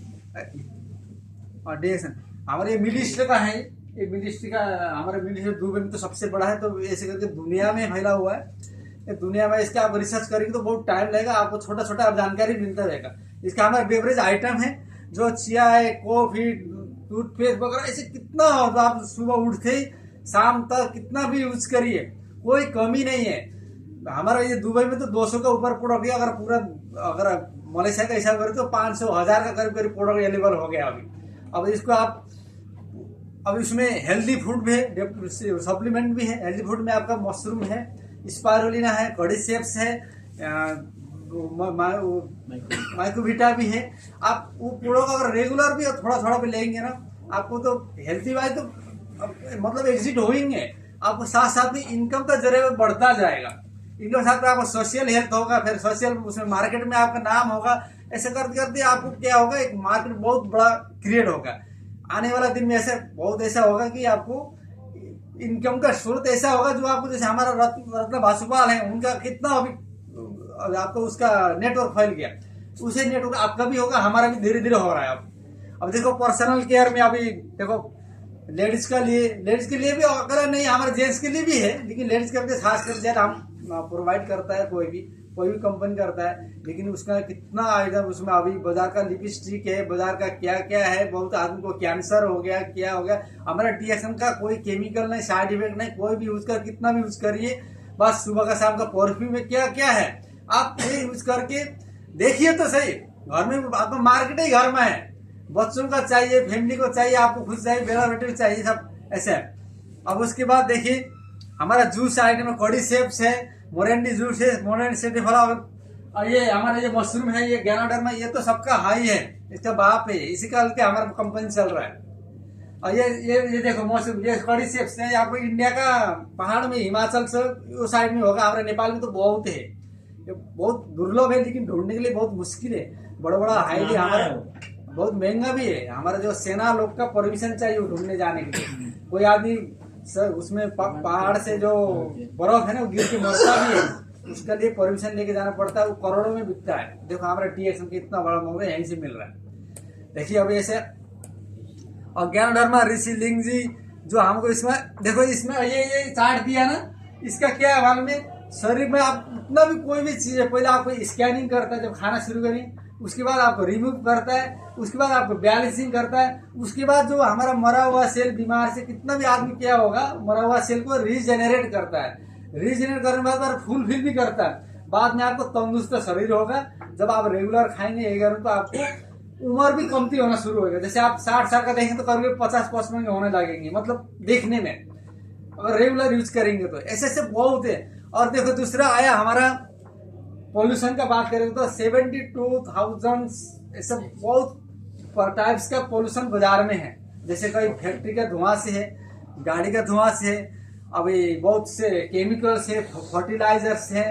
और डिएक्शन हमारे ये मिडिल ईस्ट का है, ये मिडिल ईस्ट का हमारा मिडिल ईस्ट दुबई में तो सबसे बड़ा है, तो ऐसे करके दुनिया में फैला हुआ है। ये दुनिया में इसका आप रिसर्च करेंगे तो बहुत टाइम लगेगा, आपको छोटा छोटा जानकारी मिलता रहेगा। इसका हमारा बेवरेज आइटम है, जो चाय, कॉफी, टूथपेस्ट वगैरह, ऐसे कितना आप सुबह उठते ही शाम तक कितना भी यूज करिए, कोई कमी नहीं है। हमारा ये दुबई में तो 200 का ऊपर प्रोडक्ट है, अगर मलेशिया का हिसाब करें तो 500,000 का करीब करीब प्रोडक्ट अवेलेबल हो गया अभी। अब इसको आप अब इसमें हेल्दी फूड भी है, सप्लीमेंट भी है। हेल्दी फूड में आपका मशरूम है, स्पारुलिना है, कॉर्डिसेप्स है, माइक्रोविटा भी है। आप वो प्रोडक्ट अगर रेगुलर भी थोड़ा थोड़ा भी लेंगे ना, आपको तो हेल्थी वाइज तो मतलब एग्जिट होंगे, आपको साथ साथ में इनकम का जरिए बढ़ता जाएगा। इनके साथ में आपका सोशल हेल्थ होगा, फिर सोशल उसमें मार्केट में आपका नाम होगा। ऐसे करते करते आपको क्या होगा, एक मार्केट बहुत बड़ा क्रिएट होगा। आने वाला दिन में ऐसा होगा कि आपको इनकम का स्रोत ऐसा होगा, जो आपको जैसे हमारा रत्न भासुपाल है, उनका कितना अभी आपको उसका नेटवर्क फैल गया, उसे नेटवर्क आपका भी होगा, हमारा भी धीरे धीरे हो रहा है। अब देखो पर्सनल केयर में अभी देखो लेडीज के लिए भी, अगर नहीं हमारे जेंट्स के लिए भी है, लेकिन लेडीज के खास कर ज्यादा हम प्रोवाइड करता है, कोई भी कंपनी करता है। लेकिन उसका कितना आइटम उसमें अभी बाजार का लिपस्टिक है, बाजार का क्या क्या है, बहुत आदमी को कैंसर हो गया, क्या हो गया। हमारा डीएक्शन का कोई केमिकल नहीं, साइड इफेक्ट नहीं, कोई भी यूज कर कितना भी यूज करिए, बस सुबह का शाम का परफ्यूम में क्या क्या है आप ये यूज करके देखिए तो सही। घर में आपका मार्केट ही घर में है, बच्चों का चाहिए, फैमिली को चाहिए, आपको खुद चाहिए, बेटा बेटे चाहिए, सब ऐसे है। अब उसके बाद देखिए हमारा जूस आइटम में कॉर्डिसेप्स है, मोरेंडी जूस है, मोरेंडी सेटिफला, और ये हमारा ये मशरूम है, ये गैनोडर्मा, ये तो सबका हाई है, इसका बाप है, इसी का हमारा कंपनी चल रहा है। और ये देखो मशरूम, ये कॉर्डिसेप्स है, आपको इंडिया का पहाड़ में, हिमाचल से उस साइड में होगा, हमारे नेपाल में तो बहुत है, ये बहुत दुर्लभ है, लेकिन ढूंढने के लिए बहुत मुश्किल है। बड़ा बड़ा हाईली हमारा बहुत महंगा भी है। हमारा जो सेना लोग का परमिशन चाहिए ढूंढने जाने के लिए, कोई आदमी सर उसमें पहाड़ से जो बर्फ है ना, वो गिर के मरता भी है, उसके लिए परमिशन लेके जाना पड़ता है, वो करोड़ों में बिकता है। देखो हमारा टीएक्सएम कितना बड़ा महंगा यहीं से मिल रहा है। देखिए अब ऐसे और गैनोडर्मा रिसिलिंगजी जो हमको इसमें देखो, इसमें ये चार्ट दिया ना, इसका क्या है मालूम है, शरीर में आप उतना भी कोई भी चीज है, पहले आपको स्कैनिंग करता है जब खाना शुरू करें, उसके बाद आपको रिमूव करता है, उसके बाद आपको बैलेंसिंग करता है, उसके बाद जो हमारा मरा हुआ सेल, बीमार से कितना भी आदमी क्या होगा, मरा हुआ सेल को रीजेनरेट करता है, रीजेनरेट करने के बाद फुलफिल भी करता है। बाद में आपको तंदुरुस्त शरीर होगा। जब आप रेगुलर खाएंगे ये तो आपको उम्र भी कमती होना शुरू होगा। जैसे आप 60 साल का देखेंगे तो करीब 50-55 होने लगेंगे, मतलब देखने में, अगर रेगुलर यूज करेंगे तो ऐसे ऐसे बहुत है। और देखो दूसरा आया हमारा पॉल्यूशन का बात करें तो 72,000 ऐसा बहुत टाइप्स का पॉल्यूशन बाजार में है। जैसे कोई फैक्ट्री का धुआं से है, गाड़ी का धुआं से है, अभी बहुत से केमिकल्स है, फर्टिलाइजर्स है,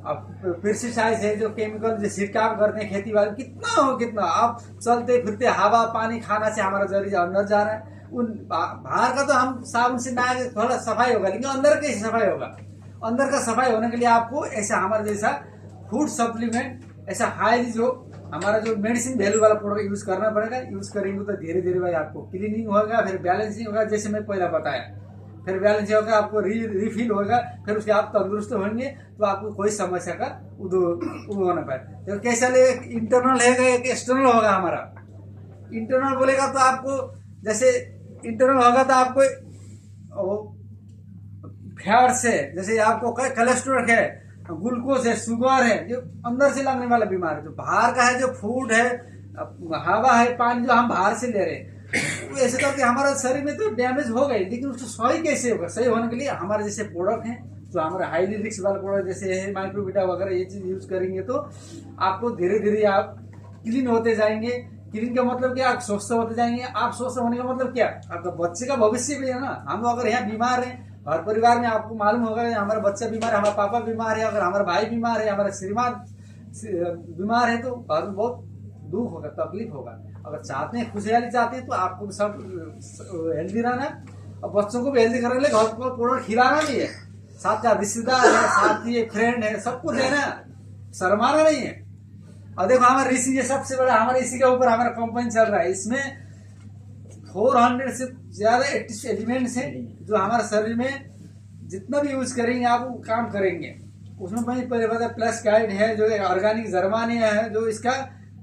पेस्टिसाइड है, जो केमिकल जो छिड़काव करते हैं खेती बाड़ी, कितना आप चलते फिरते हवा पानी खाना से हमारा जरिए अंदर जा रहा है। उन बाहर का तो हम साबुन से नहा के थोड़ा सफाई होगा, लेकिन अंदर कैसे सफाई होगा। अंदर का सफाई होने के लिए आपको ऐसा हमारे जैसा फूड सप्लीमेंट ऐसा हाईली जो हमारा जो मेडिसिन वैल्यू वाला प्रोडक्ट यूज करना पड़ेगा। यूज करेंगे तो धीरे धीरे भाई आपको क्लीनिंग होगा, फिर बैलेंसिंग होगा, जैसे मैं पहले बताया, फिर बैलेंस होगा, आपको रिफिल होगा, फिर उसके आप तंदुरुस्त होंगे तो आपको कोई समस्या का होना पाए। तो कैसा इंटरनल है एक एक्सटर्नल होगा। हमारा इंटरनल बोलेगा तो आपको जैसे इंटरनल होगा तो आपको फैट्स है, जैसे आपको कोलेस्ट्रॉल है, ग्लूकोज है, शुगर है, जो अंदर से लगने वाला बीमारी। जो बाहर का है, जो फूड है, हवा है, पानी जो हम बाहर से ले रहे हैं, तो ऐसे करके हमारा शरीर में तो डैमेज हो गई, लेकिन उसको सही कैसे होगा? सही होने के लिए हमारे जैसे प्रोडक्ट हैं जो हमारे हाईली रिस्क वाले प्रोडक्ट जैसे है माइक्रोबिटा वगैरह, ये चीज यूज करेंगे तो आपको धीरे धीरे आप क्लीन होते जाएंगे। क्लीन का मतलब क्या? आप स्वस्थ होते जाएंगे। आप स्वस्थ होने का मतलब क्या? आपका बच्चे का भविष्य भी है ना। हम अगर यहाँ बीमार हैं, हर परिवार में आपको मालूम होगा हमारा बच्चा बीमार है, हमारा पापा बीमार है, अगर हमारा भाई बीमार है, हमारा श्रीमान बीमार है, तो घर में बहुत दुख होगा, तकलीफ होगा। अगर चाहते हैं, खुशहाली चाहते हैं, तो आपको सब हेल्दी रहना और बच्चों को भी हेल्दी करने के लिए घर को प्रोडक्ट खिलाना भी है। साथ का रिश्तेदार है, साथी है, फ्रेंड है, सबको देना, शर्माना नहीं है। और देखो हमारा ऋषि, ये सबसे बड़ा हमारे इसी के ऊपर हमारा कंपनी चल रहा है। इसमें 400 से ज्यादा एक्टिव एलिमेंट्स हैं जो हमारे शरीर में जितना भी यूज करेंगे आप वो काम करेंगे। उसमें मैं पहले बताया प्लस गाइड है, जो ऑर्गेनिक जर्मानिया है, जो इसका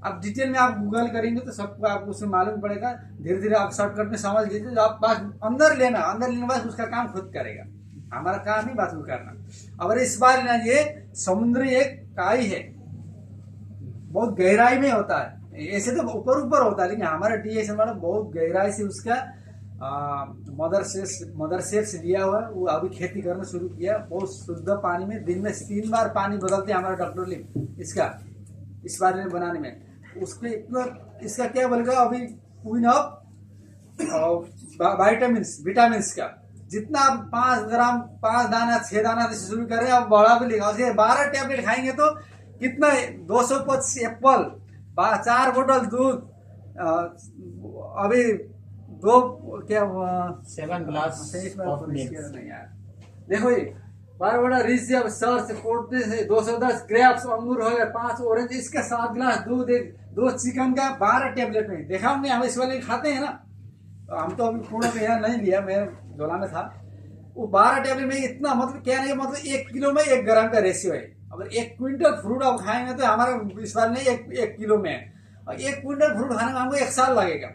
आप डिटेल में आप गूगल करेंगे तो सबको आपको उसमें मालूम पड़ेगा। धीरे धीरे आप शॉर्टकट में समझ लीजिए। आप बात अंदर लेना बाद उसका काम खुद करेगा। हमारा काम ही बात करना। और इस बार ना ये समुद्री एक काई है, बहुत गहराई में होता है। ऐसे तो ऊपर ऊपर होता है, लेकिन हमारा DSM वाला बहुत गहराई से उसका मदर सेल्स लिया हुआ है। वो अभी खेती करना शुरू किया, बहुत शुद्ध पानी में दिन में 3 बार पानी बदलते हैं हमारे डॉक्टर लिख इसका इस बारे में बनाने में। उसके इतना इसका क्या बोलेगा अभी क्वीन ऑफ विटामिन का जितना आप 5 ग्राम 5 दाना 6 दाना से शुरू करें, आप बड़ा भी लिखा। 12 टैबलेट खाएंगे तो कितना 225 एप्पल, 4 बोतल दूध, अभी 2 क्या 7 ग्लास ऑफ मिल्क। नहीं यार, देखो ये 12 बड़ा रिच जब सर से कोटने से 210 ग्रेप्स अंगूर हो गए, 5 ऑरेंज, इसका 7 ग्लास दूध, 2 चिकन का 12 टैबलेट में देखा हमने। हम इस वाले खाते हैं ना, तो हम तो अभी पूर्ण में यहाँ नहीं लिया, मैं झोला में था। वो 12 टैबलेट में इतना मतलब क्या नहीं, मतलब 1 किलो में 1 ग्राम का रेशियो है। अगर 1 क्विंटल फ्रूट आप खाएंगे तो हमारा इस बार नहीं 1 किलो में है। और 1 क्विंटल फ्रूट खाने में हमको 1 साल लगेगा।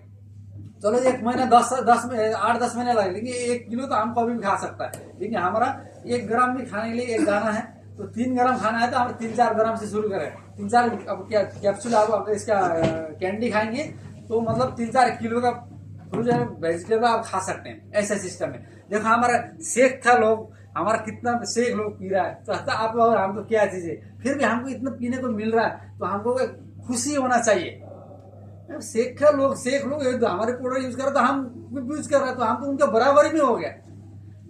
चलो 1 महीना 8-10 महीने लगेगा, लेकिन 1 किलो तो हम कभी भी खा सकता है। लेकिन हमारा 1 ग्राम भी खाने के लिए 1 दाना है, तो 3 ग्राम खाना है तो हम 3-4 ग्राम से शुरू करें। 3-4 अब क्या कैप्सूल आप इसका कैंडी खाएंगे तो मतलब 3-4 किलो का फ्रूट वेजिटेबल आप खा सकते हैं। ऐसा सिस्टम है। देखो हमारा शेक था, लोग हमारा कितना शेक लोग पी रहा है, तो आप और हम तो क्या चीज है, फिर भी हमको इतना पीने को मिल रहा है तो हमको खुशी होना चाहिए। शेख लोग हमारे प्रोडक्ट यूज कर रहे तो हम यूज कर रहे तो हम तो उनके बराबर में हो गया।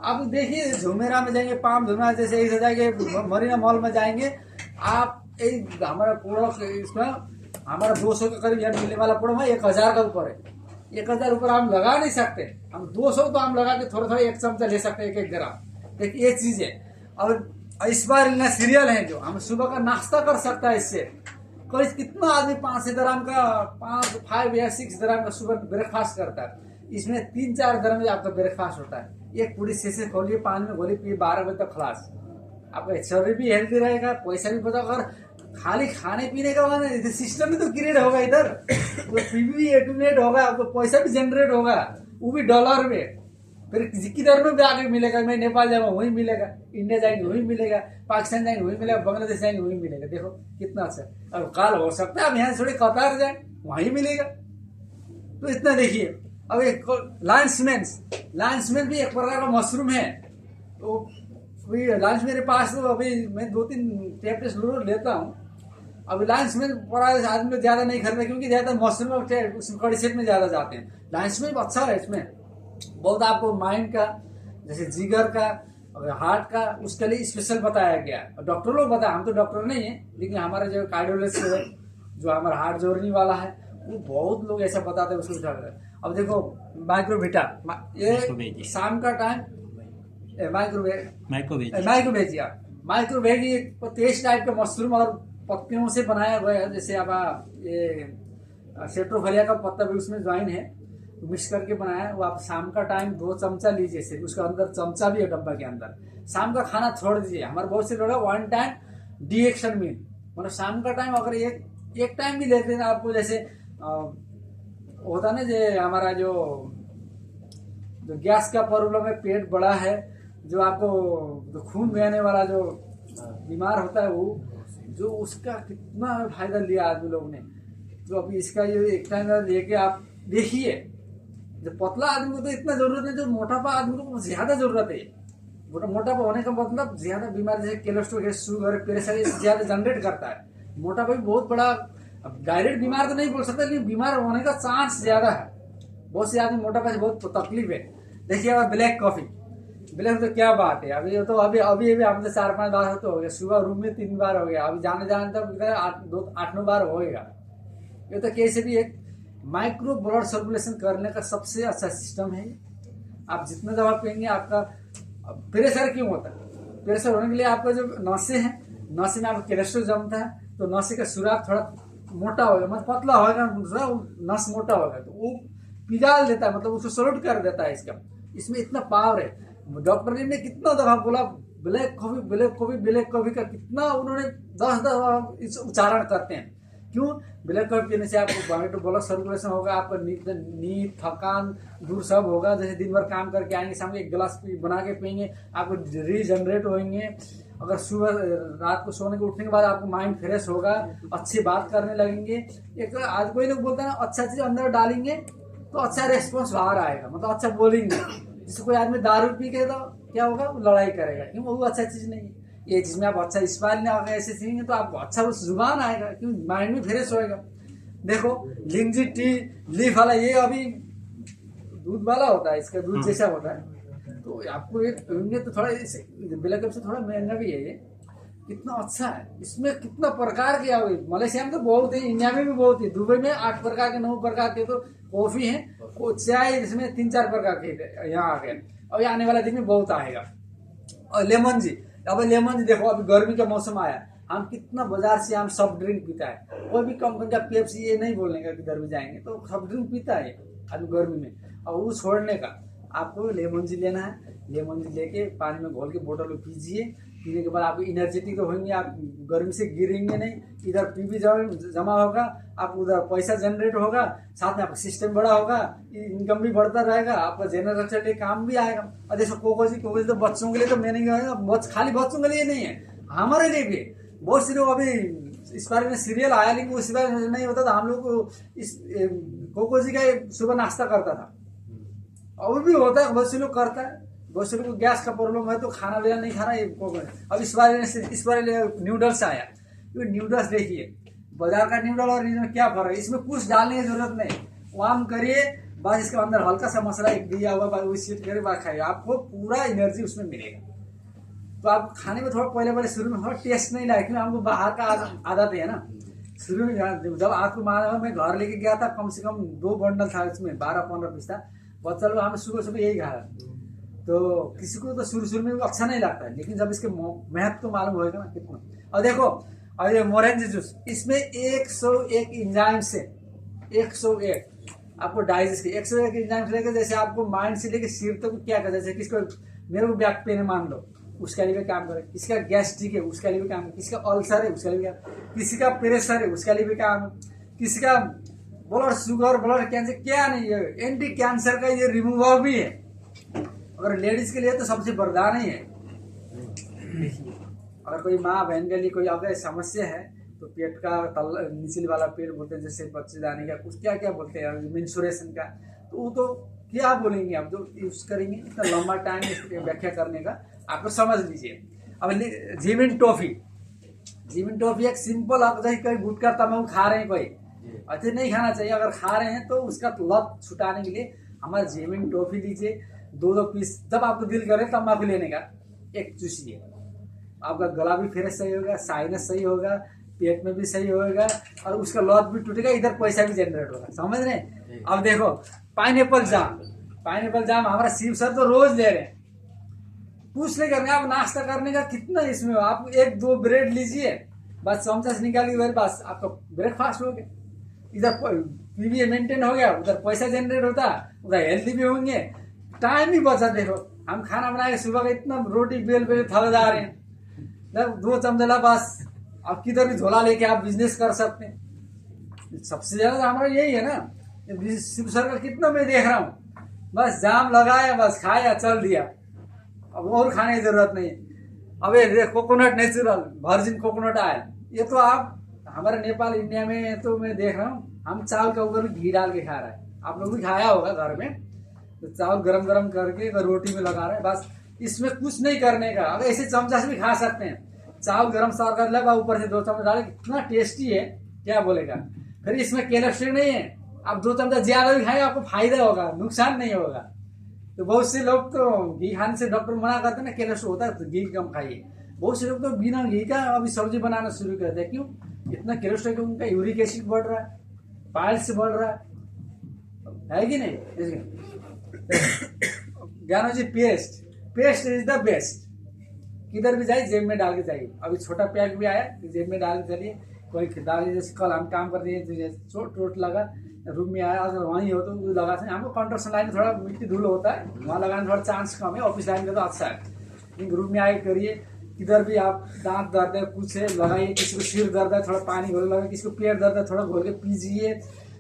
आप देखिए झुमेरा में जाएंगे, पाम झुमेरा जैसे इधर जाएंगे, मरीना मॉल में जाएंगे आप, हमारा प्रोडक्ट इसका हमारा 200 के करीब यहाँ मिलने वाला प्रोडक्ट है 1000 का ऊपर है। 1000 ऊपर हम लगा नहीं सकते। हम 200 तो हम लगा के थोड़ा थोड़ा 1 चमचा ले सकते हैं, 1-1 ग्राम। देखिए ये चीज है। और इस बार ना सीरियल है जो हम सुबह का नाश्ता कर सकता है इससे। कोई कितना आदमी 5 ग्राम का 5 या 6 ग्राम का सुबह ब्रेकफास्ट करता है। इसमें 3-4 ग्राम में आपका ब्रेकफास्ट होता है। एक पूरी से खोलिए, पानी में घोलिए, पिए, 12 बजे तक खलास। आपका शरीर भी हेल्दी रहेगा, पैसा भी बचा। अगर खाली खाने पीने का होगा ना, सिस्टम भी तो क्रिएट होगा इधर, तो पीवी भी एक्यूमुलेट होगा, आपको पैसा भी जनरेट होगा, वो भी डॉलर में। फिर किधर में भी आगे मिलेगा। मैं नेपाल जाऊंगा वहीं मिलेगा, इंडिया जाएंगे वहीं मिलेगा, पाकिस्तान जाएंगे वहीं मिलेगा, बांग्लादेश जाएंगे वहीं मिलेगा। देखो कितना अच्छा। अब काल हो सकता है हम यहाँ थोड़ी कतार जाए, वहीं मिलेगा। तो इतना देखिए। अब एक लाइन्समैन भी एक प्रकार का मशरूम है। तो लाइन्स मेरे पास तो अभी मैं 2-3 टैबलेट जरूर लेता हूँ। अब लाइन्समैन आदमी ज्यादा नहीं खरीदते क्योंकि ज्यादा मशरूम और कड़ी सेट में ज्यादा जाते हैं। लाइन्समैन अच्छा है, इसमें बहुत आपको माइंड का, जैसे जिगर का और हार्ट का, उसके लिए स्पेशल बताया गया। डॉक्टर लोग बताया, हम तो डॉक्टर नहीं है, लेकिन हमारा जो कार्डियोलॉजिस्ट है, जो हमारा हार्ट जोड़ने वाला है, वो बहुत लोग ऐसा बताते हैं उसको। अब देखो माइक्रोबिटा, ये शाम का टाइम माइक्रोवेज या माइक्रोवेज ये तेज टाइप के मशरूम और पत्तियों से बनाया हुआ है। जैसे अब ये सेट्रोफलिया का पत्ता भी उसमें ज्वाइन है, मिक्स करके बनाया है। वो आप शाम का टाइम 2 चमचा लीजिए, सिर्फ उसके अंदर चमचा भी है डब्बा के अंदर। शाम का खाना छोड़ दीजिए। हमारे बहुत से लोग 1 टाइम डिएक्शन मील, मतलब शाम का टाइम अगर एक टाइम भी लेते हैं आपको, जैसे होता ना जो हमारा जो गैस का प्रॉब्लम है, पेट बड़ा है, जो आपको जो खून बहने वाला जो बीमार होता है, वो जो उसका कितना फायदा लिया आदमी लोग ने। तो अभी इसका ये एक टाइम लेके आप देखिए। जो पतला आदमी को तो इतना जरूरत है, जो मोटापा आदमी को ज्यादा जरूरत है। मोटापा होने का मतलब ज्यादा बीमारी, जैसे कोलेस्ट्रॉल, शुगर, प्रेशर ज्यादा जनरेट करता है। मोटापा भी बहुत बड़ा, डायरेक्ट बीमार तो नहीं बोल सकता, लेकिन बीमार होने का चांस ज्यादा है। बहुत से आदमी मोटापा से बहुत तकलीफ है। देखिए अब ब्लैक कॉफी, ब्लैक तो क्या बात है, अभी तो अभी हमसे 4-5 बार तो हो गया। सुबह रूम में 3 बार हो गया, अभी जाने तक 8-9 बार होगा। ये तो कैसे भी एक माइक्रो ब्लड सर्कुलेशन करने का सबसे अच्छा सिस्टम है। आप जितना दवा पिएंगे, आपका प्रेशर क्यों होता है? प्रेशर होने के लिए आपका जो नसें हैं, नसें में आपका कोलेस्ट्रॉल जमता है, तो नसें का सुराग थोड़ा मोटा होगा, मतलब पतला होगा, नस मोटा होगा, तो वो पिघाल देता है, मतलब उसको सॉल्ट कर देता है। इसमें इतना पावर है। डॉक्टर ने कितना दफा बोला black coffee, black coffee, black coffee का कितना उन्होंने 10 दफा उच्चारण करते हैं। क्यों? ब्लैक कॉफी पीने से आपको ब्लड सर्कुलेशन होगा, आपका नींद, थकान दूर सब होगा। जैसे दिन भर काम करके आएंगे, शाम को 1 गिलास बना के पिएंगे, आपको रीजनरेट होंगे। अगर सुबह रात को सोने के उठने के बाद आपको माइंड फ्रेश होगा, अच्छी बात करने लगेंगे। एक आज कोई लोग बोलते हैं अच्छा चीज अंदर डालेंगे तो अच्छा रेस्पॉन्स बाहर आएगा, मतलब अच्छा बोलेंगे। जैसे कोई आदमी दारू पी के तो क्या होगा, वो लड़ाई करेगा, क्यों? वो अच्छा चीज नहीं है। ये जिसमें आप अच्छा स्माइल ना होगा, ऐसे सीखेंगे तो आपको अच्छा उस जुबान आएगा, क्यों? माइंड भी फ्रेश होएगा। देखो लिंजी टी लीफ वाला, ये अभी दूध वाला होता है, इसका दूध जैसा होता है, तो आपको ये पीएंगे तो थोड़ा ब्लैक कॉफी से थोड़ा महंगा भी है। ये कितना अच्छा है, इसमें कितना प्रकार के आवे। मलेशिया में तो बहुत है, इंडिया में भी बहुत है, दुबई में 8 प्रकार के 9 प्रकार के तो कॉफी है। वो चाय इसमें 3-4 प्रकार के यहाँ आ गए, और आने वाला दिन में बहुत आएगा। और लेमन जी, अब लेमन जी देखो, अभी गर्मी का मौसम आया, हम कितना बाजार से हम सॉफ्ट ड्रिंक पीता है। कोई भी कंपनी का पेप्सी ये नहीं बोलने का कि गर्मी जाएंगे तो सॉफ्ट ड्रिंक पीता है अभी गर्मी में, और वो छोड़ने का आपको लेमन जी लेना है। लेमन जी लेके पानी में घोल के बोतल में पीजिए। पीने के बाद आपको एनर्जेटिक होंगे, आप गर्मी से गिरेंगे नहीं। इधर पी भी जमा होगा, आप उधर पैसा जनरेट होगा, साथ में आपका सिस्टम बड़ा होगा, इनकम भी बढ़ता रहेगा, आपका जनरेटर के काम भी आएगा। और जैसे कोको जी तो बच्चों के लिए तो मैंने खाली बच्चों के लिए नहीं है, हमारे लिए भी। बहुत से लोग अभी इस बारे में सीरियल आया, लेकिन उस बारे में नहीं होता था। हम लोग को इस कोको जी का सुबह नाश्ता करता था, और भी होता है, बहुत से लोग करता है। बहुत से लोग को गैस का प्रॉब्लम है तो खाना वगैरह नहीं खाना। अब इस बार न्यूडल्स आया, तो न्यूडल्स देखिए, बाजार का न्यूडल और इसमें क्या फर्क है? इसमें कुछ डालने की जरूरत नहीं, वार्म करिए बस, इसके अंदर हल्का सा मसाला दिया हुआ, सीट करे बाद खाइए, आपको पूरा एनर्जी उसमें मिलेगा। तो आप खाने में थोड़ा पहले शुरू में थोड़ा टेस्ट नहीं लगा, क्योंकि हमको बाहर का आदत है ना। शुरू में जब आपको माना मैं घर लेके गया था, कम से कम 2 बंडल था, इसमें 12-15 पीस था। बच्चा लोग हमें सुबह यही खाया, तो किसी को तो शुरू में अच्छा नहीं लगता है, लेकिन जब इसके महत्व तो मालूम होगा ना कितना। और देखो, और ये मोरेंज जूस, इसमें 101 एंजाइम से 101 आपको डाइजेस्ट की 101 एंजाइम से लेकर, जैसे आपको माइंड से लेकर सिर तक क्या कहते हैं। जैसे किसको मेरे को बैक पेन है मान लो, उसके लिए भी काम करे, किसी का गैस्ट्रिक है उसके लिए भी काम है, किसी का अल्सर है उसके लिए भी काम, किसी का प्रेशर है उसके लिए भी काम है, किसी का ब्लड शुगर, ब्लड कैंसर, क्या नहीं है, एंटी कैंसर का ये रिमूवर भी है। अगर लेडीज के लिए तो सबसे वरदान ही है। अगर कोई माँ बहन के लिए कोई अगर समस्या है, तो पेट का निचले वाला पेट बोलते हैं, जैसे बच्चे जाने का कुछ क्या क्या बोलते हैं, मेंस्ट्रुएशन का, तो वो तो क्या बोलेंगे आप, जो यूज करेंगे इतना लंबा टाइम व्याख्या करने का, आपको समझ लीजिए। अब जीमिन टॉफी एक सिंपल, आप जैसे कोई गुटखा तम्बाकू खा रहे हैं, कोई अच्छे नहीं खाना चाहिए। अगर खा रहे हैं तो उसका लत छुटाने के लिए हमारा जीमिन टॉफी लीजिए, 2 पीस। जब आपको दिल करे तम्बाकू लेने का, एक चूसिए, आपका गला भी फ्रेश सही होगा, साइनस सही होगा, पेट में भी सही होगा, और उसका लत भी टूटेगा, इधर पैसा भी जनरेट होगा। समझ रहे? अब देखो पाइनएप्पल जाम हमारा शिव सर तो रोज ले रहे हैं, कुछ नहीं करना। आप नाश्ता करने का कितना इसमें, आप 1-2 ब्रेड लीजिए, बस चमचा से निकालिए, बस आपका ब्रेकफास्ट हो गया। इधर पीवी मेंटेन हो गया, उधर पैसा जनरेट होता, उधर हेल्दी भी होंगे, टाइम भी बचा। देखो हम खाना बना के सुबह का इतना रोटी बेल पे थक जा रहे हैं, 2 चमचा बस अब किधर भी झोला लेके आप बिजनेस कर सकते हैं। सबसे ज्यादा हमारा यही है ना, शिव सर्कल कितना मैं देख रहा हूँ, बस जाम लगाया, बस खाया, चल दिया, अब और खाने की जरूरत नहीं। अब ये coconut natural virgin coconut oil, ये तो आप हमारे नेपाल इंडिया में तो मैं देख रहा हूँ, हम चावल के ऊपर भी घी डाल के खा रहे हैं। आप लोग भी खाया होगा घर में, तो चावल गरम गरम करके रोटी में लगा रहे हैं, बस इसमें कुछ नहीं करने का। अगर ऐसे चमचा से भी खा सकते हैं, चावल गरम सार कर लगा, ऊपर से 2 चम्मच डाले, कितना टेस्टी है, क्या बोलेगा। फिर इसमें कैल्शियम नहीं है, आप 2 चम्मच ज्यादा भी खाएंगे आपको फायदा होगा, नुकसान नहीं होगा। तो बहुत से लोग तो घी खाने से डॉक्टर मना करते हैं ना, कैल्शियम होता है तो घी कम खाइए। बहुत से लोग तो बिना घी का अभी सब्जी बनाना शुरू करते हैं, क्यों? इतना कैल्शियम क्यों? उनका यूरिक एसिड बढ़ रहा है, पाइल्स बढ़ रहा है कि नहीं? ज्ञानो जी, पेस्ट इज द बेस्ट। किधर भी जाए जेब में डाल के जाइए। अभी छोटा पैक भी आया, जेब में डाल के चलिए। कोई डाल, जैसे कल हम काम करते हैं, चोट लगा, रूम में आया, अगर वहीं हो तो लगा सकते। हमको कंस्ट्रक्शन लाइन में थोड़ा मिट्टी धूल होता है, वहाँ लगाने थोड़ा चांस कम है, ऑफिस लाइन में तो अच्छा है। लेकिन रूम में आए करिए, किधर भी आप दांत दर्द है कुछ है लगाइए, किसी को सिर दर्द है थोड़ा पानी घोल लगाइए, किसी को पेट दर्द है थोड़ा घोल के पीजिए।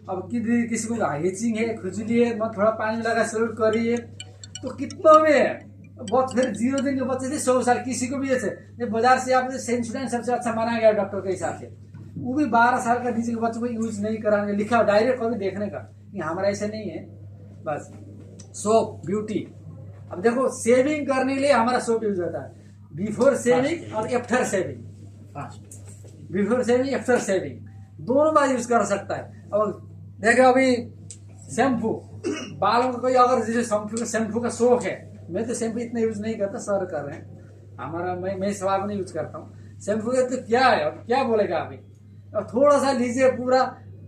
अब किसी को हिचिंग है, खुजली है, मत थोड़ा पानी लगा शुरू करिए, तो कितना में बहुत। फिर 0 दिन के बच्चे थे 100 साल, किसी को भी ऐसे बाजार से आप सेंसुडाइन सबसे अच्छा माना गया डॉक्टर के हिसाब से, वो भी 12 साल का नीचे के बच्चों को यूज नहीं कराने लिखा डायरेक्ट कभी देखने का। हमारा ऐसा नहीं है, बस सोप ब्यूटी। अब देखो सेविंग करने के लिए हमारा सोप यूज होता है, बिफोर सेविंग और after saving. Before saving after saving दोनों बार यूज कर सकता है। और देखो अभी शैम्पू, बालों का कोई अगर जैसे शैम्पू का शौक है, मैं तो शैम्पू इतना यूज नहीं करता, सर कर रहे हैं हमारा, मैं सवाब नहीं यूज करता हूँ शैम्पू का। तो क्या है, अब क्या बोलेगा अभी, अब थोड़ा सा लीजिए पूरा,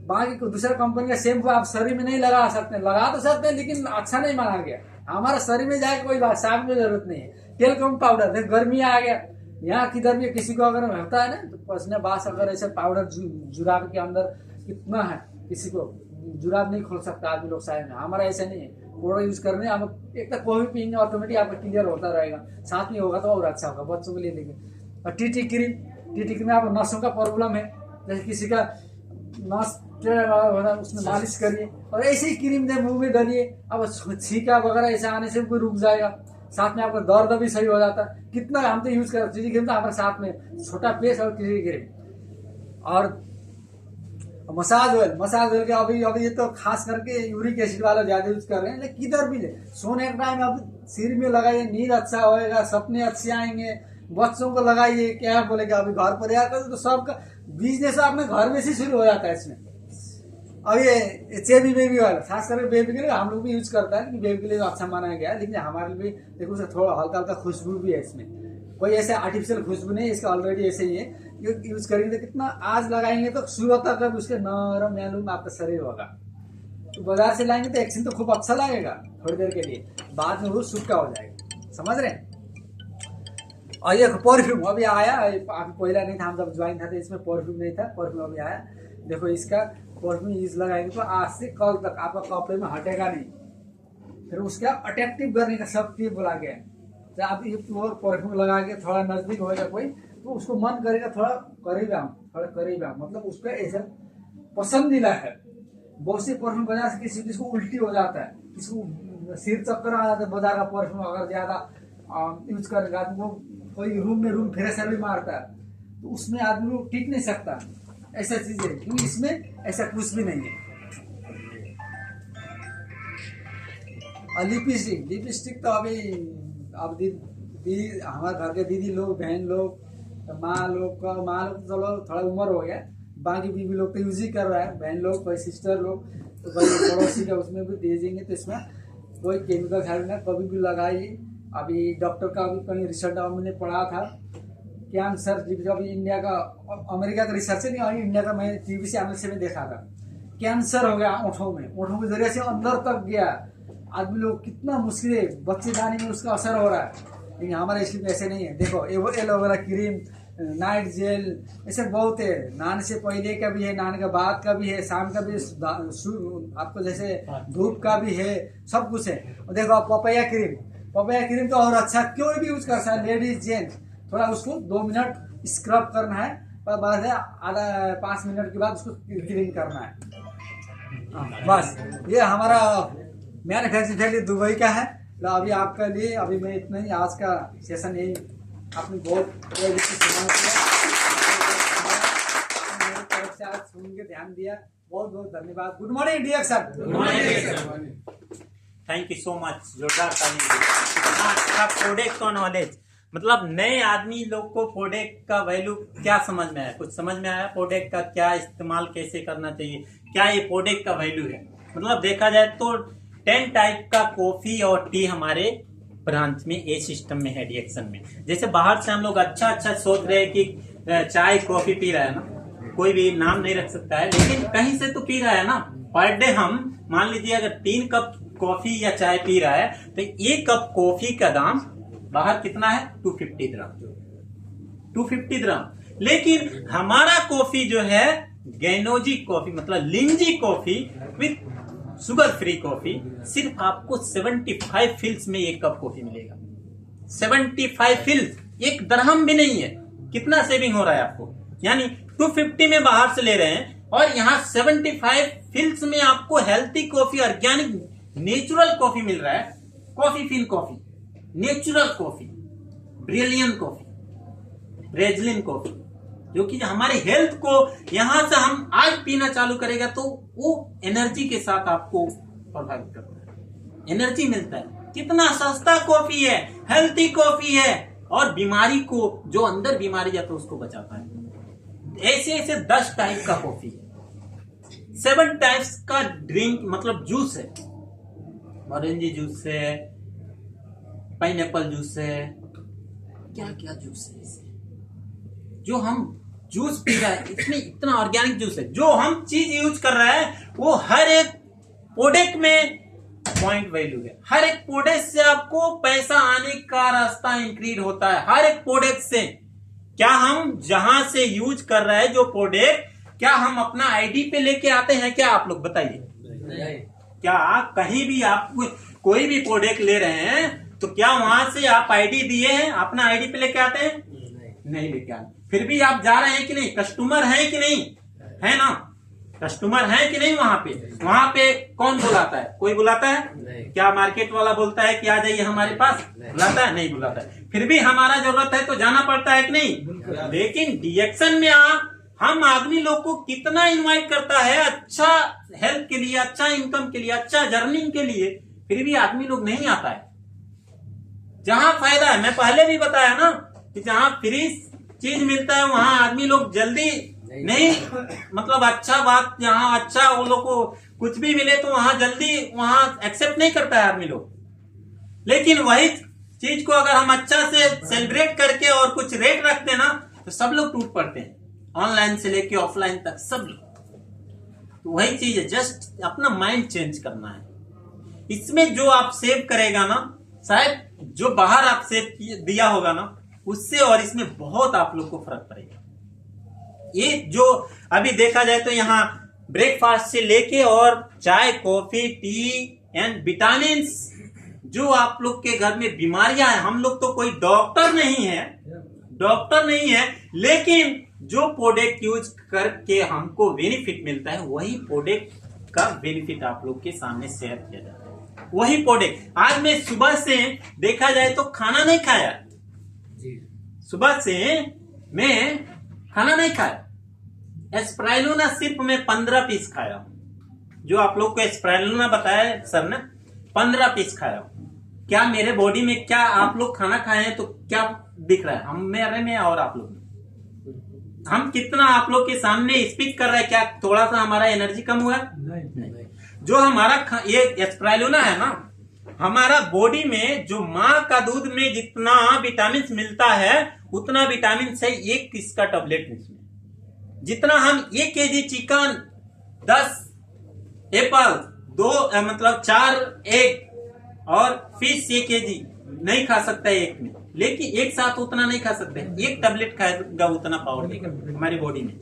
बाकी को दूसरा कंपनी का शैम्पू आप शरीर में नहीं लगा सकते, लगा तो सकते हैं लेकिन अच्छा नहीं माना गया। हमारा शरीर में जाए कोई बात, साबुन की जरूरत नहीं है। तेल कम पाउडर, देख गर्मी आ गया, यहाँ किधर भी किसी को अगर होता है ना तो पसीना बास, अगर ऐसे पाउडर जुराब के अंदर कितना है, किसी को जुराब नहीं खोल सकता आदमी लोग शायद। हमारा ऐसा नहीं है, कोड़ा यूज करने हम एक तो कोई भी पीएंगे ऑटोमेटिक आपका क्लियर होता रहेगा, साथ में होगा तो और अच्छा होगा बच्चों के लिए। लेकिन और टीटी क्रीम में आप नसों का प्रॉब्लम है, जैसे किसी का नस उसमें मालिश करिए, और ऐसे ही क्रीम दे मुंह में डालिए, अब छींका वगैरह ऐसा आने से कोई रुक जाएगा, साथ में आपका दर्द भी सही हो जाता है। कितना हम तो यूज करते टीटी क्रीम तो हमारे साथ में छोटा पेस्ट और टीटी क्रीम। और मसाज ऑयल के अभी ये तो खास करके यूरिक एसिड वाला ज्यादा यूज कर रहे हैं, लेकिन किधर भी ले सोने के टाइम अब सिर में लगाइए, नींद अच्छा होएगा, सपने अच्छे आएंगे। बच्चों को लगाइए, क्या बोलेगा, अभी घर पर तो सबका बिजनेस अपने घर में से शुरू हो जाता है इसमें। अब ये चेबी बेबी वाला, खास करके बेबी के लिए हम लोग भी यूज करता है, कि बेबी के लिए अच्छा माना गया है, लेकिन हमारे लिए देखो थोड़ा हल्का हल्का खुशबू भी है इसमें, कोई ऐसे आर्टिफिशियल खुशबू नहीं, इसका ऑलरेडी ऐसे ही है। यूज करेंगे तो कितना आज लगाएंगे तो सुबह तक उसके नरम मालूम आपका शरीर होगा। तो बाजार से लाएंगे तो एक्शन तो खूब अच्छा लगेगा थोड़ी देर के लिए, बाद में वो सूखा हो जाएगा, समझ रहे हैं। और ये परफ्यूम अभी आया, अभी पहला नहीं था, हम जब ज्वाइन था तो इसमें परफ्यूम नहीं था, परफ्यूम अभी आया। देखो इसका परफ्यूम यूज लगाएंगे तो आज से कल तक आपका कपड़े में हटेगा नहीं, फिर उसका अट्रैक्टिव करने का शक्ति बोला गया है। तो आप ये परफ्यूम लगा के थोड़ा नजदीक होगा कोई तो उसको मन करेगा थोड़ा करीब आऊं, थोड़ा करीब आऊं, मतलब उसका ऐसा पसंदीदा है। बहुत से परफ्यूम बाजार से किसी को उल्टी हो जाता है, किसी को सिर चक्कर आ जाता है, बाजार का परफ्यूम अगर ज्यादा यूज करेगा तो वो कोई रूम फ्रेशर भी मारता है, तो उसमें आदमी को टिक नहीं सकता। ऐसा चीज है, क्योंकि इसमें ऐसा कुछ भी नहीं है। और लिपस्टिक तो अभी अब हमारे घर के दीदी लोग, बहन लोग, माँ लोग तो चलो थोड़ा उम्र हो गया, बाकी बीवी लोग तो यूज ही कर रहा है, बहन लोग, कोई सिस्टर लोग, तो कोई पड़ोसी का उसमें भी दे देंगे, तो इसमें कोई केमिकल खाली ना, कभी भी लगाइए। अभी डॉक्टर का अभी कहीं रिसर्च मैंने पढ़ा था, कैंसर, अभी इंडिया का, अमेरिका का रिसर्च है नहीं, इंडिया का मैं टीवी से एनालिसिस में देखा था, कैंसर हो गया ओठों के जरिए से अंदर तक गया। आदमी लोग कितना मुश्किल है, बच्चेदानी में उसका असर हो रहा है। लेकिन हमारा स्लीप ऐसे नहीं है। देखो एलोवेरा क्रीम, नाइट जेल, ऐसे बहुत है। नहाने से पहले का भी है, नहाने के बाद का भी है, शाम का भी, आपको जैसे धूप का भी है, सब कुछ है। और देखो पपैया क्रीम तो और अच्छा, कोई भी यूज कर सकता है, लेडीज जेंट्स। थोड़ा उसको 2 मिनट स्क्रब करना है, बाद है आधा 5 मिनट के बाद उसको क्लीन करना है। बस ये हमारा मैन्युफैक्चरिंग दुबई का है। तो अभी आपका लिए अभी मैं इतना ही, आज का सेशन यही। आपने बहुत मेरी तरफ से आज सुन के ध्यान दिया, बहुत बहुत धन्यवाद। Good morning dear sir. Thank you so much. जोरदार ताली। इतना अच्छा प्रोडक्ट का नॉलेज, मतलब नए आदमी लोग को प्रोडक्ट का वैल्यू क्या समझ में आया, कुछ समझ में आया प्रोडक्ट का क्या इस्तेमाल कैसे करना चाहिए, क्या ये प्रोडक्ट का वैल्यू है। मतलब देखा जाए तो 10 टाइप का कॉफी और टी हमारे ब्रांच में ए सिस्टम में है डीएक्सन में। जैसे बाहर से हम लोग अच्छा सोच रहे हैं कि चाय कॉफी पी रहा है ना, कोई भी नाम नहीं रख सकता है, लेकिन कहीं से तो पी रहा है ना। पर डे हम मान लीजिए अगर 3 कप कॉफी या चाय पी रहा है तो 1 कप कॉफी का दाम बाहर कितना है, 250 ग्राम। 250 ग्राम। लेकिन हमारा कॉफी जो है गैनोजी कॉफी, मतलब lingzhi coffee with sugar free coffee, सिर्फ आपको 75 फिल्स में 1 कप कॉफी मिलेगा। 75 फिल्स, 1 दरहम भी नहीं है। कितना सेविंग हो रहा है आपको, यानी 250 में बाहर से ले रहे हैं और यहाँ 75 फिल्स में आपको healthy coffee, organic natural coffee मिल रहा है। कॉफी फिन कॉफी, नेचुरल कॉफी, ब्रिलियन कॉफी, ब्रेजलिन कॉफी, जो कि हमारे हेल्थ को यहां से हम आज पीना चालू करेगा तो वो एनर्जी के साथ आपको प्रभावित करता है, एनर्जी मिलता है। कितना सस्ता कॉफी है, हेल्थी कॉफी है और बीमारी को, जो अंदर बीमारी जाता है उसको बचाता है। ऐसे 10 टाइप का कॉफी है, 7 टाइप्स का ड्रिंक, मतलब जूस है। ऑरेंज जूस है, पाइनएप्पल जूस है, क्या जूस है इसे, जो हम जूस पी रहे हैं इसमें इतना ऑर्गेनिक जूस है। जो हम चीज यूज कर रहे हैं वो हर एक प्रोडक्ट में पॉइंट वैल्यू है। हर एक प्रोडक्ट से आपको पैसा आने का रास्ता इंक्रीज होता है। हर एक प्रोडक्ट से, क्या हम जहां से यूज कर रहे हैं जो प्रोडक्ट, क्या हम अपना आईडी पे लेके आते हैं क्या, आप लोग बताइए। क्या कहीं भी आप कोई भी प्रोडक्ट ले रहे हैं तो क्या वहां से आप आईडी दिए हैं, अपना आईडी पे लेके आते हैं? नहीं लेके आते। फिर भी आप जा रहे हैं कि नहीं, कस्टमर है कि नहीं, है ना, कस्टमर है कि नहीं। वहां पे कौन बुलाता है, कोई बुलाता है? क्या मार्केट वाला बोलता है कि आ जाइए हमारे पास, बुलाता है? नहीं बुलाता है। फिर भी हमारा जरूरत है तो जाना पड़ता है कि नहीं। लेकिन डीएक्सन में हम आदमी लोग को कितना इनवाइट करता है अच्छा हेल्थ के लिए, अच्छा इनकम के लिए, अच्छा जर्निंग के लिए, फिर भी आदमी लोग नहीं आता है। जहां फायदा है, मैं पहले भी बताया ना कि जहां फ्री चीज मिलता है वहां आदमी लोग जल्दी नहीं, मतलब अच्छा बात, जहां अच्छा वो लोग को कुछ भी मिले तो वहां जल्दी वहां एक्सेप्ट नहीं करता है आदमी लोग। लेकिन वही चीज को अगर हम अच्छा से सेलिब्रेट करके और कुछ रेट रखते ना तो सब लोग टूट पड़ते हैं, ऑनलाइन से लेके ऑफलाइन तक सब लोग। तो वही चीज है, जस्ट अपना माइंड चेंज करना है। इसमें जो आप सेव करेगा ना, शायद जो बाहर आप सेव दिया होगा ना उससे और इसमें बहुत आप लोग को फर्क पड़ेगा। ये जो अभी देखा जाए तो यहाँ ब्रेकफास्ट से लेके और चाय, कॉफी, टी एंड विटामिन, जो आप लोग के घर में बीमारियां हैं, हम लोग तो कोई डॉक्टर नहीं है, लेकिन जो प्रोडक्ट यूज करके हमको बेनिफिट मिलता है वही प्रोडक्ट का बेनिफिट आप लोग के सामने शेयर किया जाता है। वही प्रोडक्ट आज मैं सुबह से देखा जाए तो खाना नहीं खाया, सुबह से मैं खाना नहीं खाया। एस्प्राइलूना सिर्फ मैं 15 पीस खाया हूं। जो आप लोग को एस्प्राइलूना बताया सर ने, 15 पीस खाया हूं। क्या मेरे बॉडी में, क्या आप लोग खाना खाए हैं तो क्या दिख रहा है हम मेरे में और आप लोग में? हम कितना आप लोग के सामने स्पीक कर रहे हैं, क्या थोड़ा सा हमारा एनर्जी कम हुआ? नहीं। जो हमारा ये एस्प्राइलूना है ना, हमारा बॉडी में जो माँ का दूध में जितना विटामिन मिलता है उतना विटामिन से 1 इसका टैबलेट इसमें। जितना हम 1 केजी चिकन, 10 एप्पल, 4 एग और फिश 1 केजी नहीं खा सकता है एक में। लेकिन एक साथ उतना नहीं खा सकते। एक टेबलेट खाएगा उतना पावर देगा हमारी बॉडी में।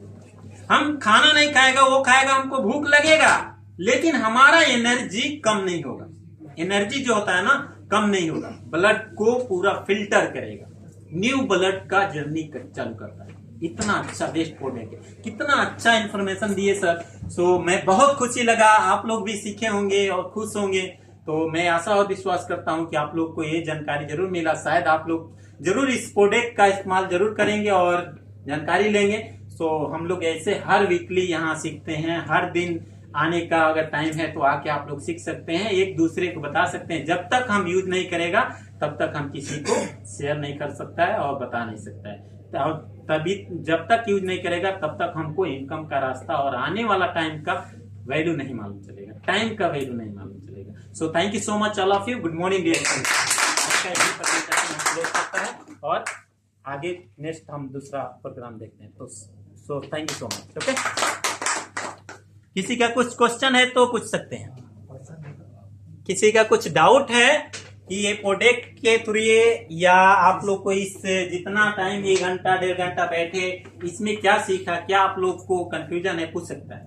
हम खाना नहीं खाएगा, वो खाएगा, हमको भूख लगेगा, लेकिन हमारा एनर्जी कम नहीं होगा। एनर्जी जो होता है ना कम नहीं होगा, ब्लड को पूरा फिल्टर करेगा, न्यू ब्लड का जर्नी चालू करता है। इतना अच्छा बेस्ट प्रोडक्ट है, कितना अच्छा इन्फॉर्मेशन दिए सर। सो मैं बहुत खुशी लगा, आप लोग भी सीखे होंगे और खुश होंगे। तो मैं आशा और विश्वास करता हूं कि आप लोग को ये जानकारी जरूर मिला। शायद आप लोग जरूर इस प्रोडक्ट का इस्तेमाल जरूर करेंगे और जानकारी लेंगे। सो हम लोग ऐसे हर वीकली यहाँ सीखते हैं, हर दिन आने का अगर टाइम है तो आके आप लोग सीख सकते हैं, एक दूसरे को बता सकते हैं। जब तक हम यूज नहीं करेगा तब तक हम किसी को शेयर नहीं कर सकता है और बता नहीं सकता है। तभी जब तक यूज नहीं करेगा तब तक हमको इनकम का रास्ता और आने वाला टाइम का वैल्यू नहीं मालूम चलेगा, टाइम का वैल्यू नहीं मालूम चलेगा। So thank you so much all of you. Good morning dear करता है और आगे नेक्स्ट हम दूसरा प्रोग्राम देखते हैं। तो सो thank you so much. Okay, किसी का कुछ क्वेश्चन है तो पूछ सकते हैं, किसी का कुछ डाउट है कि ये प्रोडक्ट के थ्रू या आप लोग को इस जितना टाइम 1 घंटा 1.5 घंटा बैठे इसमें क्या सीखा, क्या आप लोग को कंफ्यूजन है, पूछ सकता है।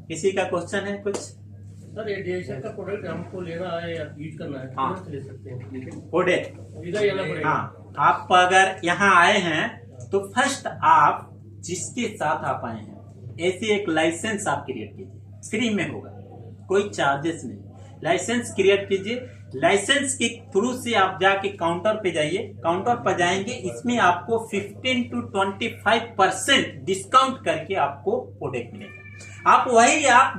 किसी का क्वेश्चन है कुछ? सर रेडिएशन का प्रोडक्ट हमको लेना है या यूज करना है, हाँ। कहाँ से ले सकते हैं प्रोडक्ट इधर लेना पड़ेगा? हाँ, आप अगर यहाँ आए हैं तो फर्स्ट आप जिसके साथ आप आए हैं ऐसे एक लाइसेंस आप क्रिएट कीजिए, फ्री में होगा, कोई चार्जेस नहीं। लाइसेंस क्रिएट कीजिए, लाइसेंस के थ्रू से आप जाके काउंटर पे जाइए, काउंटर पर जाएंगे, इसमें आपको 15 to 25% डिस्काउंट करके आपको प्रोडक्ट मिलेगा। आप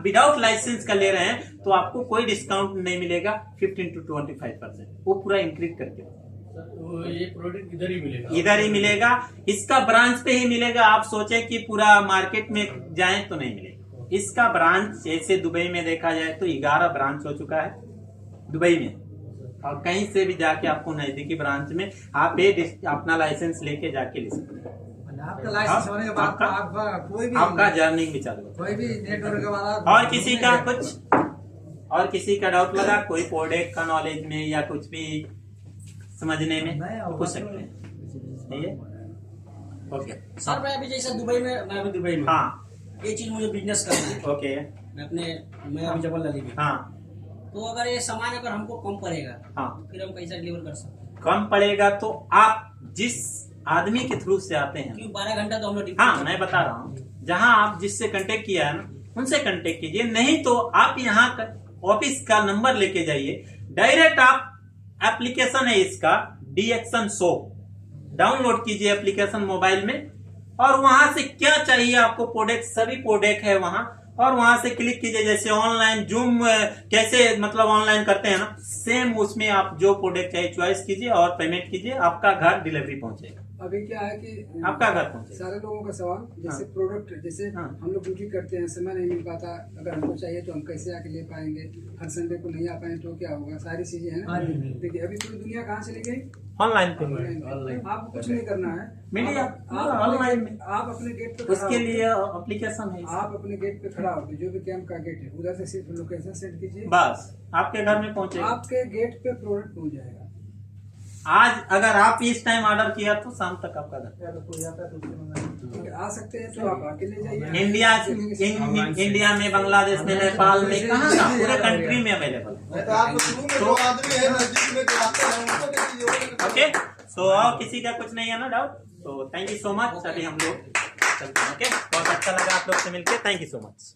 विदाउट लाइसेंस का ले रहे हैं तो आपको कोई डिस्काउंट नहीं मिलेगा, 15 to 25%, वो पूरा इंक्रीज करके ये प्रोडक्ट इधर ही मिलेगा? इधर ही मिलेगा, इसका ब्रांच पे ही मिलेगा। आप सोचे कि पूरा मार्केट में जाएं तो नहीं मिलेगा। इसका ब्रांच जैसे दुबई में देखा जाए तो 11 ब्रांच हो चुका है दुबई में, और कहीं से भी जाके आपको नजदीकी ब्रांच में आप अपना लाइसेंस लेके जाके ले सकते हैं। आपका लाइसेंस होने के बाद आपका कोई भी आपका जर्निंग भी चालू है। कोई भी नेटवर्क के बाद और किसी का कुछ और किसी का डाउट लगा, कोई प्रोडक्ट का नॉलेज में या कुछ भी समझने में तो पूछ सकते हैं। ठीक है, ओके सर मैं अभी जैसे दुबई में हाँ, ये चीज मुझे बिजनेस करनी है। ओके मैं अभी जबल नदी में, हाँ, तो अगर ये सामान अगर हमको कम पड़ेगा हाँ, तो फिर हम कैसे डिलीवर कर सकते हैं? कम पड़ेगा तो आप जिस आदमी के थ्रू से आते हैं, क्योंकि 12 घंटा तो हम लोग हाँ मैं बता रहा हूँ, जहाँ आप जिससे कांटेक्ट किया है ना उनसे कांटेक्ट कीजिए, नहीं तो आप यहाँ ऑफिस का नंबर लेके जाइए, डायरेक्ट आप एप्लीकेशन है इसका DXN शो डाउनलोड कीजिए एप्लीकेशन मोबाइल में, और वहां से क्या चाहिए आपको प्रोडक्ट, सभी प्रोडक्ट है वहां, और वहां से क्लिक कीजिए। जैसे ऑनलाइन जूम कैसे मतलब ऑनलाइन करते हैं ना, सेम उसमें आप जो प्रोडक्ट चाहिए चॉइस कीजिए और पेमेंट कीजिए, आपका घर डिलीवरी पहुंचेगा। अभी क्या है कि आपका घर पहुंचे। सारे लोगों का सवाल जैसे हाँ। प्रोडक्ट जैसे हाँ। हम लोग ड्यूटी करते हैं, समय नहीं मिल पाता, अगर हमको चाहिए तो हम कैसे आके ले पाएंगे, हर संडे को नहीं आ पाए तो क्या होगा, सारी चीजें हैं ना। देखिए अभी पूरी दुनिया कहाँ चली गई, ऑनलाइन पे आपको कुछ नहीं करना है, मीडिया आप ऑनलाइन में, आप अपने गेट पे उसके लिए एप्लीकेशन है, आप अपने गेट पे खड़ा होकर जो भी कैंप का गेट है उधर से सिर्फ लोकेशन सेंड कीजिए, बस आपके घर में पहुंचेगा। आपके गेट पे प्रोडक्ट पहुंच जाएगा। आज अगर आप इस टाइम ऑर्डर किया तो शाम तक आपका घर। अगर कोई आता है तो उससे मंगाइए। आ सकते हैं तो आप आके ले जाइए। इंडिया में, बांग्लादेश में, नेपाल में, कहाँ पूरे कंट्री में अवेलेबल है। ओके, सो और किसी का कुछ नहीं है ना डाउट, तो थैंक यू सो मच। अभी हम लोग चलते हैं। ओके, बहुत अच्छा लगा आप लोग से मिलकर, थैंक यू सो मच।